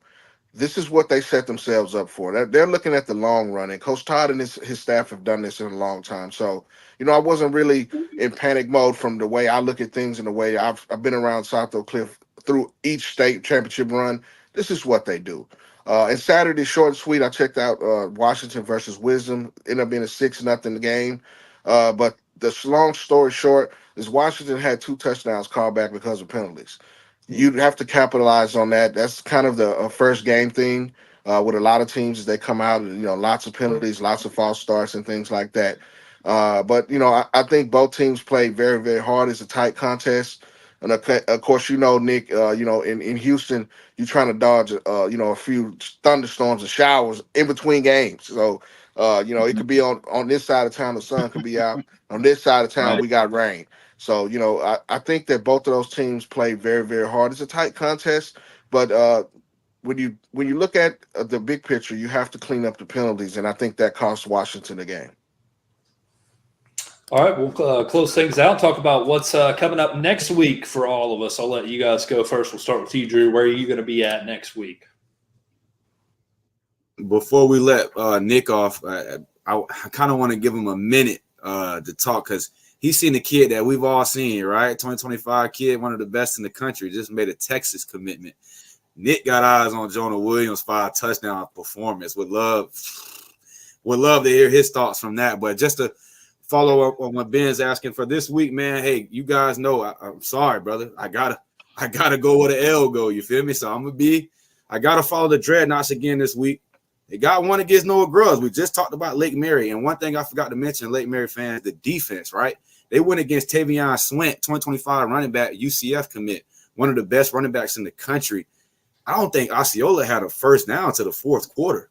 This is what they set themselves up for. They're looking at the long run, and Coach Todd and his staff have done this in a long time. So, I wasn't really in panic mode from the way I look at things and the way I've been around South Oak Cliff through each state championship run. This is what they do. And Saturday, short and sweet, I checked out Washington versus Wisdom. Ended up being a 6-0 game. But the long story short is Washington had 2 touchdowns called back because of penalties. You'd have to capitalize on that. That's kind of the first game thing with a lot of teams as they come out. Lots of penalties, lots of false starts, and things like that. But I think both teams played very, very hard. It's a tight contest, and of course, Nick, in Houston, you're trying to dodge, a few thunderstorms and showers in between games. So, it could be on this side of town, the sun could be out. On this side of town, we got rain. So, I think that both of those teams played very, very hard. It's a tight contest, but when you look at the big picture, you have to clean up the penalties, and I think that cost Washington the game. All right, we'll close things out, talk about what's coming up next week for all of us. I'll let you guys go first. We'll start with you, Drew. Where are you going to be at next week? Before we let Nick off, I kind of want to give him a minute to talk because he's seen the kid that we've all seen, right? 2025 kid, one of the best in the country, just made a Texas commitment. Nick got eyes on Jonah Williams' 5 touchdown performance with love. would love to hear his thoughts from that. But just to follow up on what Ben's asking for this week, man. Hey, you guys know I'm sorry, brother. I gotta go where the L go. You feel me? So I gotta follow the Dreadnoughts again this week. They got one against Noah Grubbs. We just talked about Lake Mary, and one thing I forgot to mention, Lake Mary fans, the defense, right? They went against Tavion Swint, 2025 running back, UCF commit, one of the best running backs in the country. I don't think Osceola had a first down to the fourth quarter.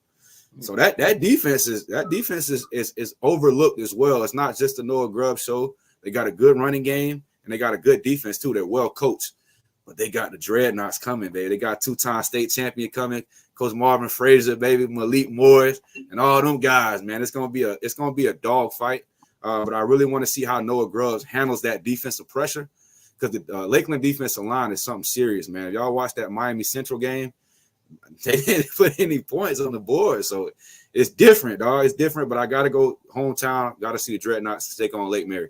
So that defense is overlooked as well. It's not just the Noah Grubbs show. They got a good running game, and they got a good defense too. They're well coached. But they got the Dreadnoughts coming, baby. They got two-time state champion coming, Coach Marvin Frazier, baby, Malik Morris, and all them guys, man. It's gonna be a dog fight. But I really want to see how Noah Grubbs handles that defensive pressure, because the Lakeland defensive line is something serious, man. If y'all watch that Miami Central game, they didn't put any points on the board, so it's different, dog. It's different. But I gotta go hometown. Gotta see the Dreadnoughts take on Lake Mary.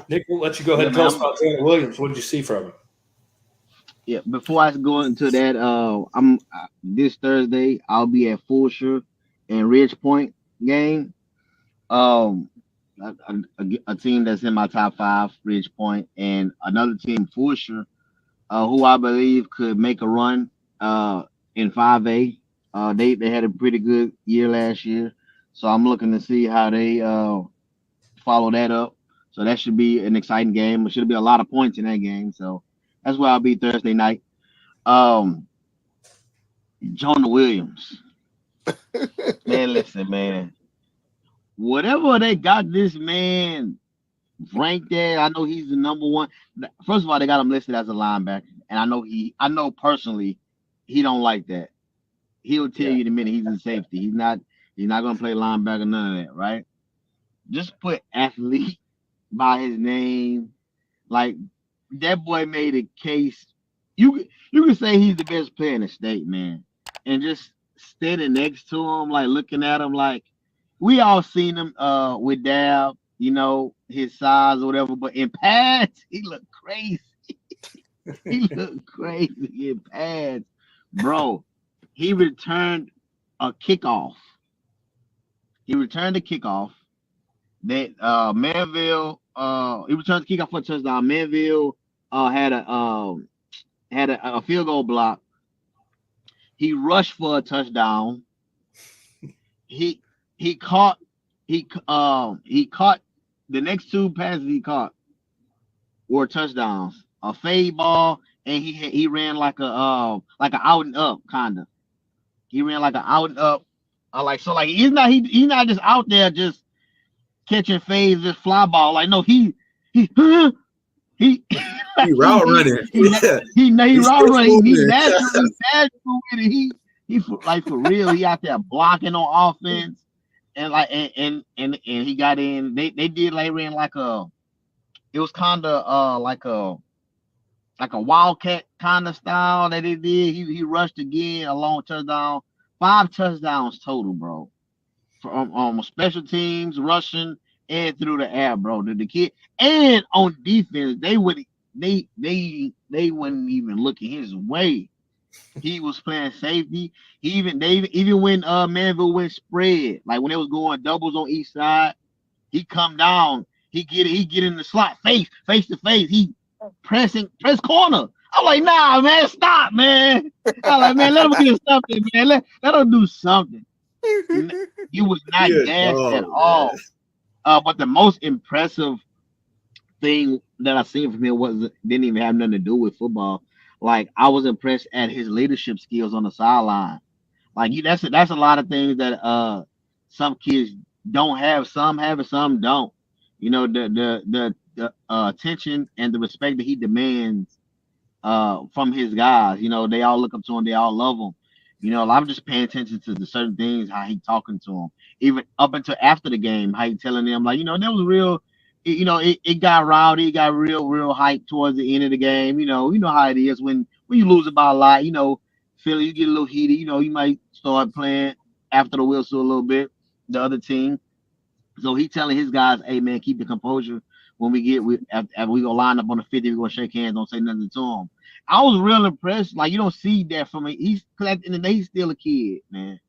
Nick, we'll let you go ahead and tell us about Taylor Williams. What did you see from him? Yeah, before I go into that, I'm this Thursday I'll be at Fulshire and Ridge Point game. A team that's in my top 5, Ridge Point, and another team, Fulshire, who I believe could make a run in 5A. They had a pretty good year last year, so I'm looking to see how they follow that up. So that should be an exciting game. There should be a lot of points in that game. So that's where I'll be Thursday night. Jonah Williams. Man, listen, man. Whatever they got this man ranked there, I know he's the number one. First of all, they got him listed as a linebacker. And I know personally he don't like that. He'll tell you the minute he's in safety. He's not gonna play linebacker, none of that, right? Just put athlete by his name. Like, that boy made a case. You can say he's the best player in the state, man. And just standing next to him, like looking at him, like we all seen him with Dab, his size or whatever, but in pads, he looked crazy. He looked crazy in pads. Bro, he returned a kickoff. He returned the kickoff. That Manville, he returned the kickoff for a touchdown. Manville had a field goal block. He rushed for a touchdown. He caught the next 2 passes he caught were touchdowns. A fade ball, and he ran like a out and up kind of. He ran like an out and up. He's not just out there just catching fades, just fly ball. Like, no, he route running. He route running. He's natural with it. He like for real. He out there blocking on offense, and he got in. They ran like a. It was kind of like a wildcat kind of style that they did. He rushed again, a long touchdown. 5 touchdowns total, bro. From special teams, rushing, and through the air, bro. The kid, and on defense, they wouldn't even look in his way. He was playing safety. Even when Manville went spread, like when they was going doubles on each side, he come down. He get in the slot, face to face. He press corner. I'm like, nah, man, stop, man. I'm like, man, let him get something, man. Let him do something. He was not gassed at all. But the most impressive thing that I seen from him didn't even have nothing to do with football. Like, I was impressed at his leadership skills on the sideline. Like, that's a lot of things that some kids don't have. Some have it, some don't. The attention and the respect that he demands from his guys. They all look up to him. They all love him. I'm just paying attention to the certain things, how he talking to them, even up until after the game, how he telling them, like, that was real. It got rowdy, it got real hype towards the end of the game. You know how it is when you lose it by a lot. Philly, you get a little heated. You might start playing after the whistle a little bit, the other team. So he telling his guys, hey, man, keep the composure. when after we go line up on the 50, we're gonna shake hands, don't say nothing to him. I was real impressed. Like, you don't see that from him. He's at the end of the day, he's still a kid, man.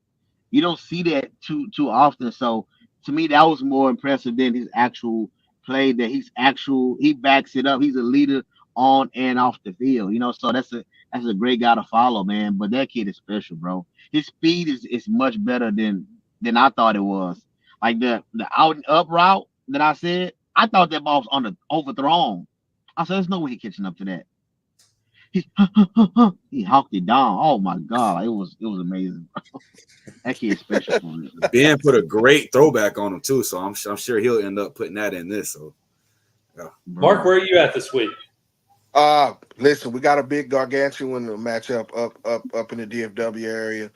You don't see that too often. So to me, that was more impressive than his actual play. That he backs it up. He's a leader on and off the field. So that's a great guy to follow, man. But that kid is special, bro. His speed is much better than I thought it was. Like the out and up route that I said, I thought that ball was overthrown. I said, there's no way he's catching up to that. He hawked it down. Oh my God, it was amazing. That kid's special for me. Ben put a great throwback on him too, so I'm sure he'll end up putting that in this. So, yeah. Mark, where are you at this week? Listen, we got a big gargantuan matchup up in the DFW area.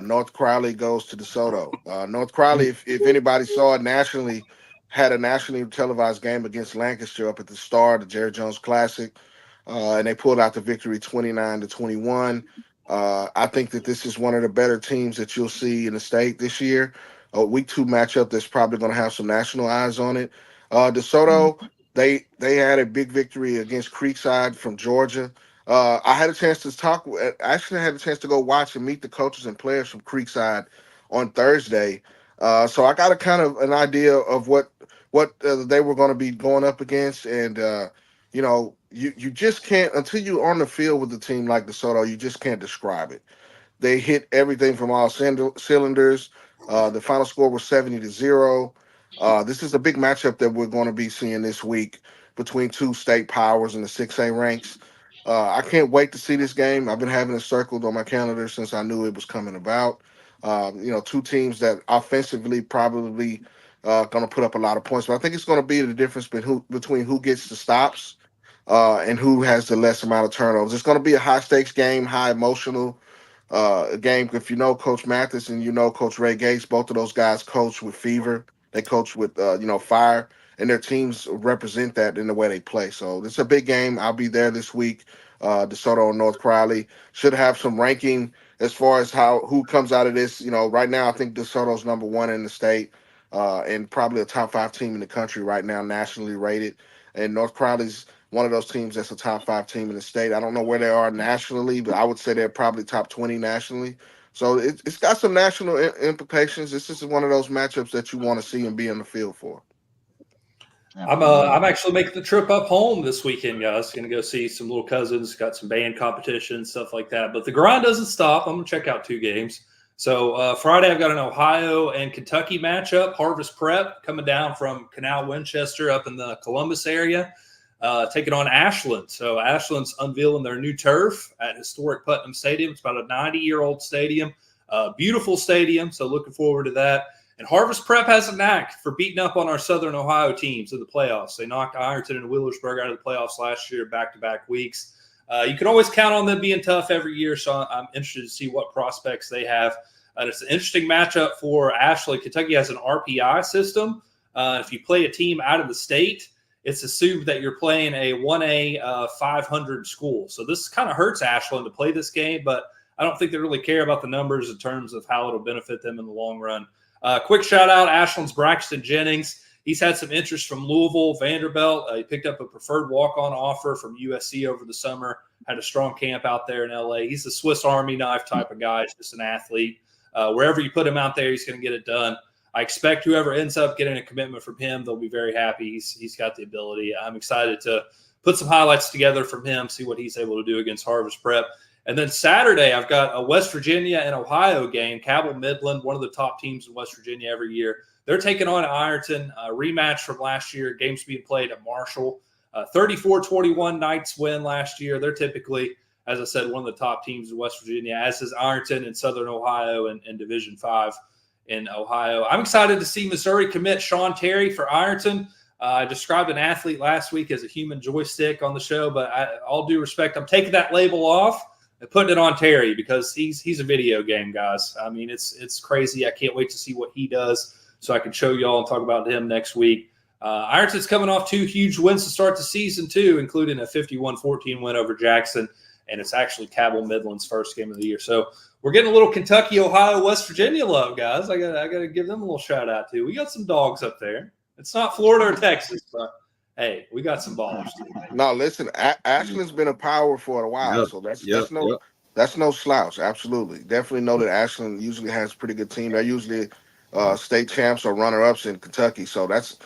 North Crowley goes to DeSoto. North Crowley, if anybody saw it nationally, had a nationally televised game against Lancaster up at the Star, the Jerry Jones Classic. And they pulled out the victory 29-21. I think that this is one of the better teams that you'll see in the state this year. A week 2 matchup that's probably going to have some national eyes on it. DeSoto, they had a big victory against Creekside from Georgia. I had a chance to had a chance to go watch and meet the coaches and players from Creekside on Thursday. So I got a kind of an idea of what they were going to be going up against, and you just can't, until you're on the field with a team like DeSoto, you just can't describe it. They hit everything from all cylinders. The final score was 70-0. This is a big matchup that we're going to be seeing this week between 2 state powers in the 6A ranks. I can't wait to see this game. I've been having it circled on my calendar since I knew it was coming about. 2 teams that offensively probably going to put up a lot of points, but I think it's going to be the difference between who gets the stops and who has the less amount of turnovers. It's going to be a high-stakes game, high emotional game. If you know Coach Mathis and you know Coach Ray Gates, both of those guys coach with fever. They coach with fire, and their teams represent that in the way they play. So it's a big game. I'll be there this week. DeSoto and North Crowley should have some ranking as far as who comes out of this. Right now I think DeSoto's number 1 in the state and probably a top 5 team in the country right now, nationally rated. And North Crowley's one of those teams that's a top 5 team in the state. I don't know where they are nationally, but I would say they're probably top 20 nationally. So it's got some national implications. This is one of those matchups that you want to see and be in the field for. I'm actually making the trip up home this weekend, guys. Going to go see some little cousins. Got some band competition, stuff like that. But the grind doesn't stop. I'm going to check out 2 games. So Friday, I've got an Ohio and Kentucky matchup. Harvest Prep coming down from Canal Winchester up in the Columbus area, taking on Ashland. So Ashland's unveiling their new turf at historic Putnam Stadium. It's about a 90-year-old stadium, beautiful stadium. So looking forward to that. And Harvest Prep has a knack for beating up on our Southern Ohio teams in the playoffs. They knocked Ironton and Wheelersburg out of the playoffs last year, back-to-back weeks. You can always count on them being tough every year, so I'm interested to see what prospects they have. It's an interesting matchup for Ashland. Kentucky has an RPI system. If you play a team out of the state, it's assumed that you're playing a 1A 500 school. So this kind of hurts Ashland to play this game, but I don't think they really care about the numbers in terms of how it'll benefit them in the long run. Quick shout-out, Ashland's Braxton Jennings. He's had some interest from Louisville, Vanderbilt. He picked up a preferred walk-on offer from USC over the summer, had a strong camp out there in L.A. He's a Swiss Army knife type of guy. He's just an athlete. Wherever you put him out there, he's going to get it done. I expect whoever ends up getting a commitment from him, they'll be very happy. He's got the ability. I'm excited to put some highlights together from him, see what he's able to do against Harvest Prep. And then Saturday, I've got a West Virginia and Ohio game. Cabell Midland, one of the top teams in West Virginia every year. They're taking on Ironton, a rematch from last year. Games being played at Marshall. 34-21 Knights win last year. They're typically, as I said, one of the top teams in West Virginia, as is Ironton and Southern Ohio and Division 5 in Ohio. I'm excited to see Missouri commit Sean Terry for Ironton. I described an athlete last week as a human joystick on the show, but all due respect, I'm taking that label off and putting it on Terry because he's a video game, guys. I mean, it's crazy. I can't wait to see what he does so I can show y'all and talk about him next week. Ironton's coming off 2 huge wins to start the season, too, including a 51-14 win over Jackson, and it's actually Cabell Midland's first game of the year. So we're getting a little Kentucky, Ohio, West Virginia love, guys. I got to give them a little shout-out, too. We got some dogs up there. It's not Florida or Texas, but Hey, we got some ballers. No, listen, Ashland's been a power for a while, Yep. so that's Yep. no slouch. Absolutely, definitely know that Ashland usually has a pretty good team. They're usually state champs or runner-ups in Kentucky, so that's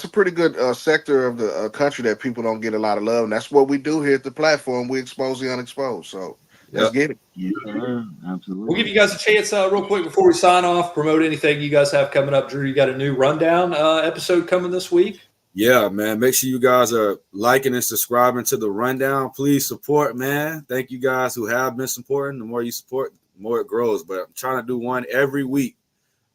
a pretty good sector of the country that people don't get a lot of love. And that's what we do here at the platform. We expose the unexposed. So let's Yep. get it. Yes, sir. Absolutely. We'll give you guys a chance real quick before we sign off, promote anything you guys have coming up. Drew, you got a new rundown episode coming this week? Yeah, man. Make sure you guys are liking and subscribing to the rundown. Please support, man. Thank you guys who have been supporting. The more you support, the more it grows. But I'm trying to do one every week.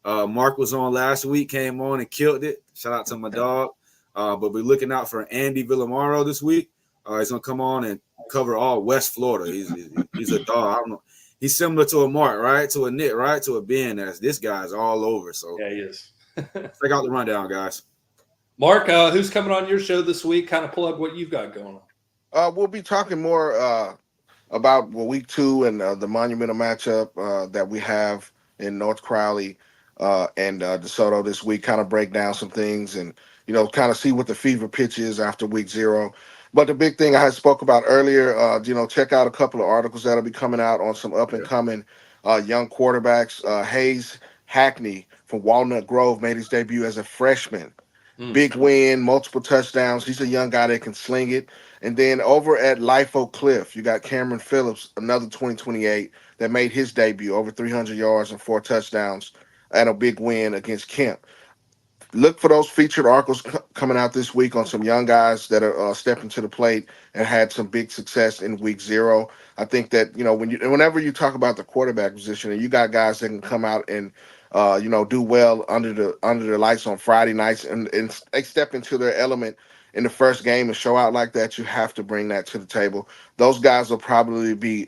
Marc was on last week, came on and killed it. Shout out to my dog. But we're looking out for Andy Villamaro this week. He's gonna come on and cover all West Florida. He's a dog. I don't know. He's similar to a Marc, right? To a Nick, right? To a Ben. This guy's all over. So yeah, he is. check out the rundown, guys. Marc, who's coming on your show this week? Kind of plug what you've got going on. We'll be talking more about week 2 and the monumental matchup that we have in North Crowley and DeSoto this week. Kind of break down some things and kind of see what the fever pitch is after week 0. But the big thing I had spoke about earlier, check out a couple of articles that'll be coming out on some up and coming young quarterbacks. Hayes Hackney from Walnut Grove made his debut as a freshman. Big win, multiple touchdowns. He's a young guy that can sling it. And then over at Life Oak Cliff, you got Cameron Phillips, another 2028, that made his debut, over 300 yards and 4 touchdowns, and a big win against Kemp. Look for those featured articles coming out this week on some young guys that are stepping to the plate and had some big success in week 0. I think that whenever you talk about the quarterback position, and you got guys that can come out and do well under the lights on Friday nights and they step into their element in the first game and show out like that, you have to bring that to the table. Those guys will probably be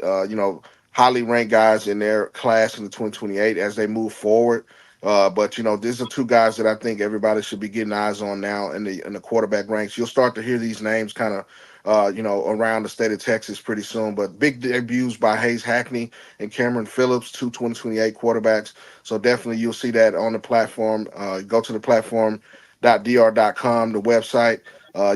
highly ranked guys in their class in the 2028 as they move forward. But these are 2 guys that I think everybody should be getting eyes on now in the quarterback ranks. You'll start to hear these names kind of around the state of Texas pretty soon. But big debuts by Hayes Hackney and Cameron Phillips, 2 2028 quarterbacks. So definitely you'll see that on the platform. Go to the platform.dr.com, the website.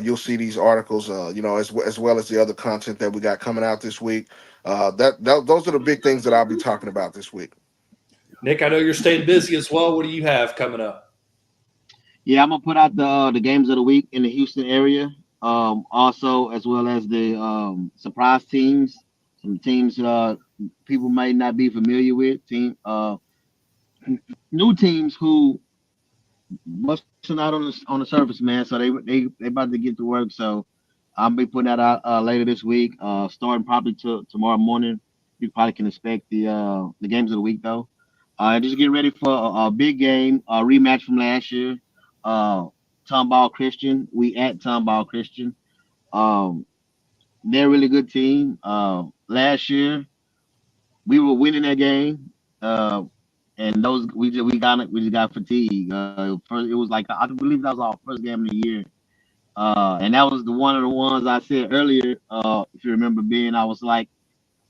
You'll see these articles, as well as the other content that we got coming out this week. Those are the big things that I'll be talking about this week. Nick, I know you're staying busy as well. What do you have coming up? Yeah, I'm gonna put out the games of the week in the Houston area. Also, as well as the surprise teams, some teams people might not be familiar with, new teams who busting out on the surface, man. So they about to get to work. So I'll be putting that out later this week, starting probably tomorrow morning. You probably can expect the games of the week though. Just getting ready for a big game, a rematch from last year. Tomball Christian. We at Tomball Christian. They're a really good team. Last year we were winning that game. And we just got fatigued. First, it was like I believe that was our first game of the year. And that was one of the ones I said earlier, if you remember being, I was like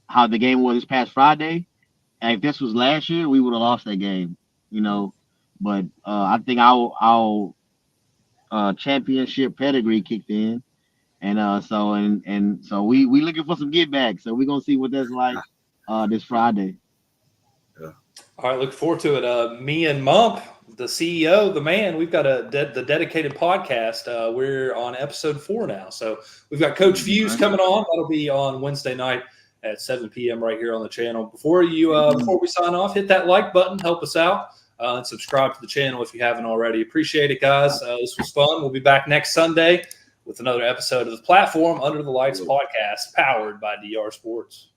how the game was this past Friday. And if this was last year, we would have lost that game, But I think our championship pedigree kicked in, and so we looking for some get back. So we're gonna see what that's like this Friday. Yeah. All right, look forward to it. Me and Mump, the CEO, the man, we've got the dedicated podcast. We're on episode 4 now, so we've got Coach Fuse coming on. That'll be on Wednesday night at 7 p.m. right here on the channel. Before we sign off, hit that like button, help us out, and subscribe to the channel if you haven't already. Appreciate it, guys. This was fun. We'll be back next Sunday with another episode of the Platform Under the Lights podcast, powered by DR Sports.